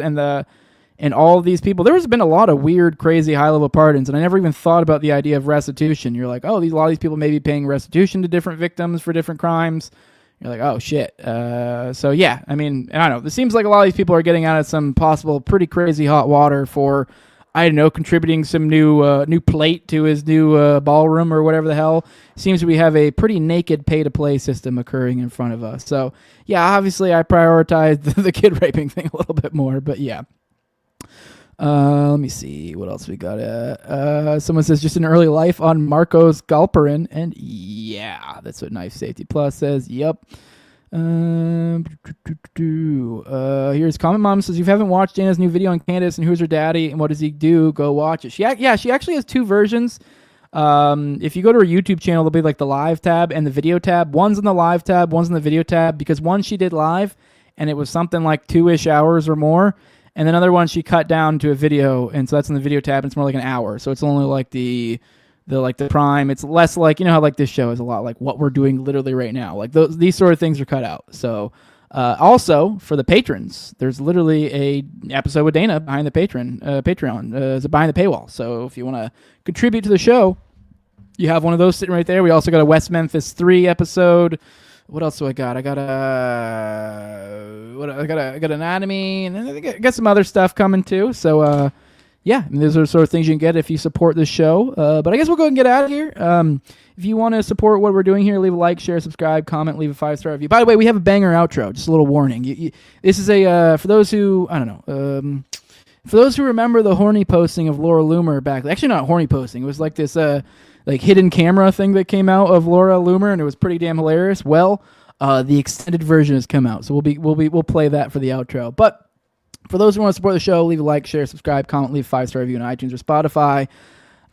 and all of these people, there has been a lot of weird, crazy, high-level pardons, and I never even thought about the idea of restitution. You're like, oh, a lot of these people may be paying restitution to different victims for different crimes. You're like, oh, shit. So, yeah, I mean, I don't know. It seems like a lot of these people are getting out of some possible pretty crazy hot water for, I don't know, contributing some new plate to his new ballroom or whatever the hell. Seems we have a pretty naked pay-to-play system occurring in front of us. So, yeah, obviously I prioritized the kid raping thing a little bit more, but yeah. Let me see what else we got. Someone says just an early life on Marcos Galperin, and yeah, that's what Knife Safety Plus says. Yep. Here's Comment Mom says, if you haven't watched Dana's new video on Candace and who's her daddy and what does he do, go watch it. She actually has two versions. If you go to her YouTube channel, there'll be like the live tab and the video tab. One's in the live tab, one's in the video tab, because one she did live and it was something like 2-ish hours or more. And then another one she cut down to a video, and so that's in the video tab, and it's more like an hour. So it's only like the prime. It's less like, you know how like this show is a lot like what we're doing literally right now. Like these sort of things are cut out. So also for the patrons, there's literally a episode with Dana behind the Patreon. It's behind the paywall. So if you want to contribute to the show, you have one of those sitting right there. We also got a West Memphis 3 episode. What else do I got? I got anatomy, and then I got some other stuff coming too. So, yeah, I mean, those are the sort of things you can get if you support this show. But I guess we'll go and get out of here. If you want to support what we're doing here, leave a like, share, subscribe, comment, leave a 5-star review. By the way, we have a banger outro. Just a little warning. This is for those who, I don't know, for those who remember the horny posting of Laura Loomer back, actually not horny posting. It was like this like hidden camera thing that came out of Laura Loomer, and it was pretty damn hilarious. Well, the extended version has come out, so we'll play that for the outro. But for those who want to support the show, leave a like, share, subscribe, comment, leave a 5-star review on iTunes or Spotify.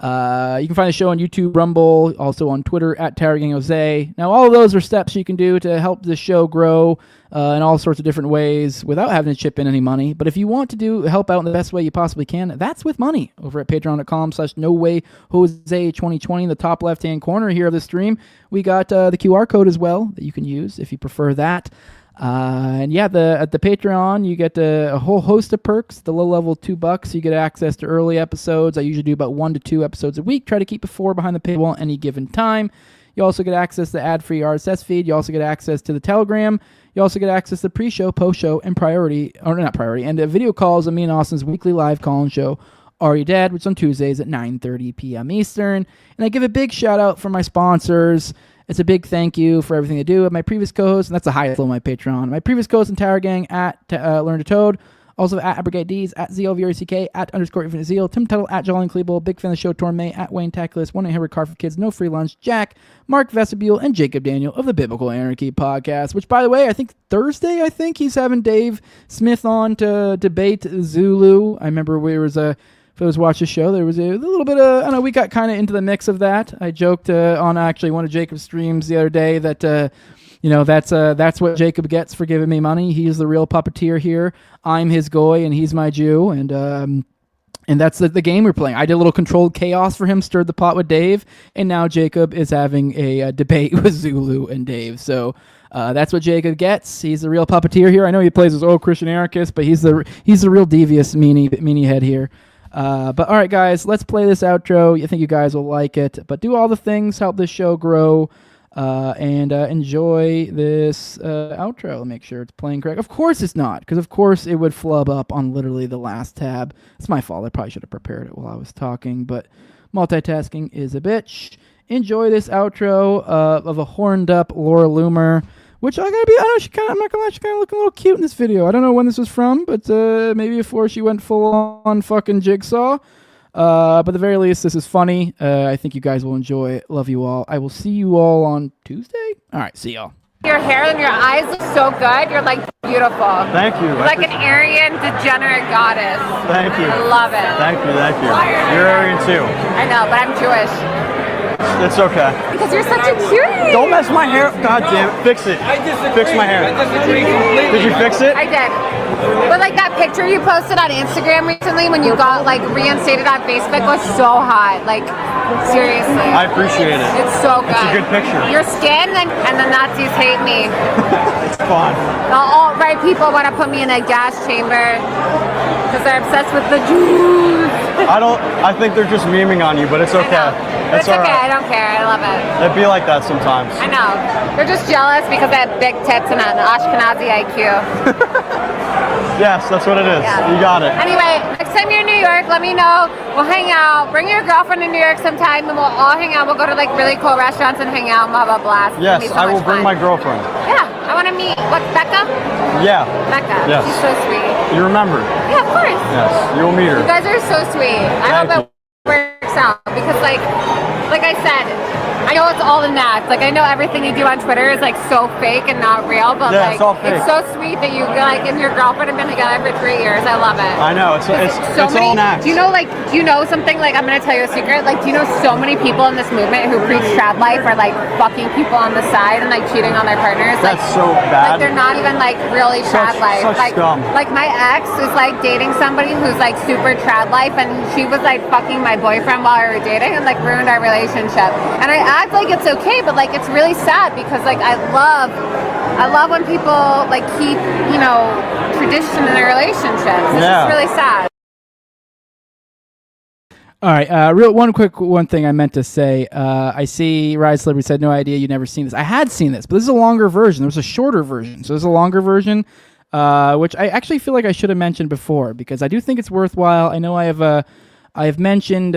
You can find the show on YouTube, Rumble, also on Twitter @TowerGangJose. Now, all of those are steps you can do to help the show grow in all sorts of different ways without having to chip in any money. But if you want to help out in the best way you possibly can, that's with money. Over at patreon.com/NoWayJose2020 in the top left-hand corner here of the stream, we got the QR code as well that you can use if you prefer that. And yeah, at the Patreon, you get a whole host of perks. The low level $2, you get access to early episodes. I usually do about 1 to 2 episodes a week. Try to keep it 4 behind the paywall at any given time. You also get access to the ad-free RSS feed. You also get access to the Telegram. You also get access to pre-show, post-show, and and video calls of me and Austin's weekly live call-in show, Are You Dead?, which is on Tuesdays at 9:30 p.m. Eastern. And I give a big shout-out for my sponsors. It's a big thank you for everything they do. My previous co-host, and that's the highest level of my Patreon, my previous co-host and Tower Gang at Learn to Toad, also at Abrogate D's, at ZLVRCK, at _Infinite Zeal, Tim Tuttle, at Jolly Cleeble, big fan of the show, Tormay, at Wayne Tackless, 1-800 Car for Kids, No Free Lunch, Jack, Mark Vestibule, and Jacob Daniel of the Biblical Anarchy podcast, which, by the way, I think Thursday, he's having Dave Smith on to debate Zulu. I remember if I was watching the show, there was a little bit of, I don't know, we got kind of into the mix of that. I joked on actually one of Jacob's streams the other day that, that's what Jacob gets for giving me money. He's the real puppeteer here. I'm his goy and he's my Jew. And that's the game we're playing. I did a little controlled chaos for him, stirred the pot with Dave, and now Jacob is having a debate with Zulu and Dave. So that's what Jacob gets. He's the real puppeteer here. I know he plays as Christian anarchist, but he's the real devious meanie head here. But all right, guys, let's play this outro. I think you guys will like it. But do all the things, help this show grow, and enjoy this outro. Make sure it's playing correct. Of course it's not, because of course it would flub up on literally the last tab. It's my fault. I probably should have prepared it while I was talking, but multitasking is a bitch. enjoy this outro of a horned up Laura Loomer, which I'm not gonna lie, she kind of looking a little cute in this video. I don't know when this was from, but maybe before she went full on fucking Jigsaw. But at the very least, this is funny. I think you guys will enjoy it. Love you all. I will see you all on Tuesday. All right, see y'all. Your hair and your eyes look so good. You're like beautiful. Thank you. You're like an Aryan degenerate goddess. Thank you. I love it. Thank you. You're Aryan too. I know, but I'm Jewish. It's okay. Because you're such a cutie. Don't mess my hair. God damn it. Fix it. Fix my hair. Did you fix it? I did. But like that picture you posted on Instagram recently when you got like reinstated on Facebook was so hot. Like seriously. I appreciate it. It's so good. It's a good picture. Your skin and the Nazis hate me. It's fun. The alt-right people want to put me in a gas chamber because they're obsessed with the Jews. I think they're just memeing on you, but it's okay. But it's all okay. right. I don't care. I love it. It'd be like that sometimes. I know. They're just jealous because I have big tits and an Ashkenazi IQ. Yes, that's what it is. Yeah. You got it. Anyway, next time you're in New York, let me know. We'll hang out. Bring your girlfriend to New York sometime, and we'll all hang out. We'll go to like really cool restaurants and hang out. And we'll have a blast. Yes, I will bring my girlfriend. Yeah, I want to meet. What, Becca? Yeah. Becca. Yes. She's so sweet. You remember? Yeah, of course. Yes, you'll meet her. You guys are so sweet. I hope it works out because, like I said, I know it's all in that. Like I know everything you do on Twitter is like so fake and not real, but yeah, like it's all fake. it's so sweet that you like and your girlfriend have been together for 3 years. I love it. I know it's so it's many, all an act. Do you know something? Like I'm gonna tell you a secret. Like do you know so many people in this movement who preach trad life are like fucking people on the side and like cheating on their partners? That's like, so bad. Like they're not even like really trad life. Such like scum. Like my ex is like dating somebody who's like super trad life, and she was like fucking my boyfriend while we were dating and like ruined our relationship. And I act like it's okay, but like it's really sad because like I love when people like keep, you know, tradition in their relationships. It's just really sad. All right, one thing I meant to say. I see Rise Celebrity said, no idea, you'd never seen this. I had seen this, but this is a longer version. There was a shorter version. So there's a longer version, which I actually feel like I should have mentioned before because I do think it's worthwhile. I know I've mentioned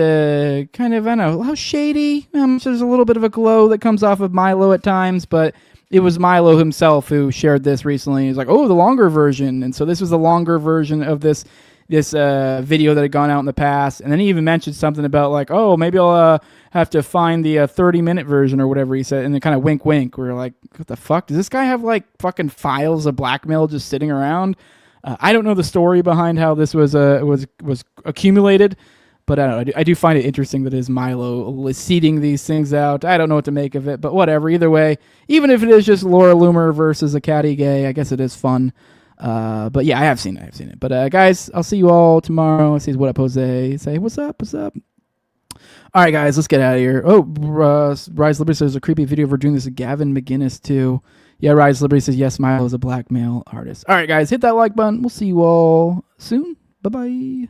kind of, I don't know, how shady. There's a little bit of a glow that comes off of Milo at times, but it was Milo himself who shared this recently. He's like, oh, the longer version. And so this was the longer version of this video that had gone out in the past. And then he even mentioned something about like, oh, maybe I'll have to find the 30-minute version or whatever he said. And then kind of wink, wink. We were like, what the fuck? Does this guy have like fucking files of blackmail just sitting around? I don't know the story behind how this was accumulated. But I don't know. I do find it interesting that his Milo seeding these things out. I don't know what to make of it, but whatever. Either way, even if it is just Laura Loomer versus a catty gay, I guess it is fun. But yeah, I have seen it. But guys, I'll see you all tomorrow. See what up, Jose. Say what's up. All right, guys, let's get out of here. Oh, Rise Liberty says there's a creepy video of her doing this with Gavin McGinnis too. Yeah, Rise Liberty says yes, Milo is a black male artist. All right, guys, hit that like button. We'll see you all soon. Bye bye.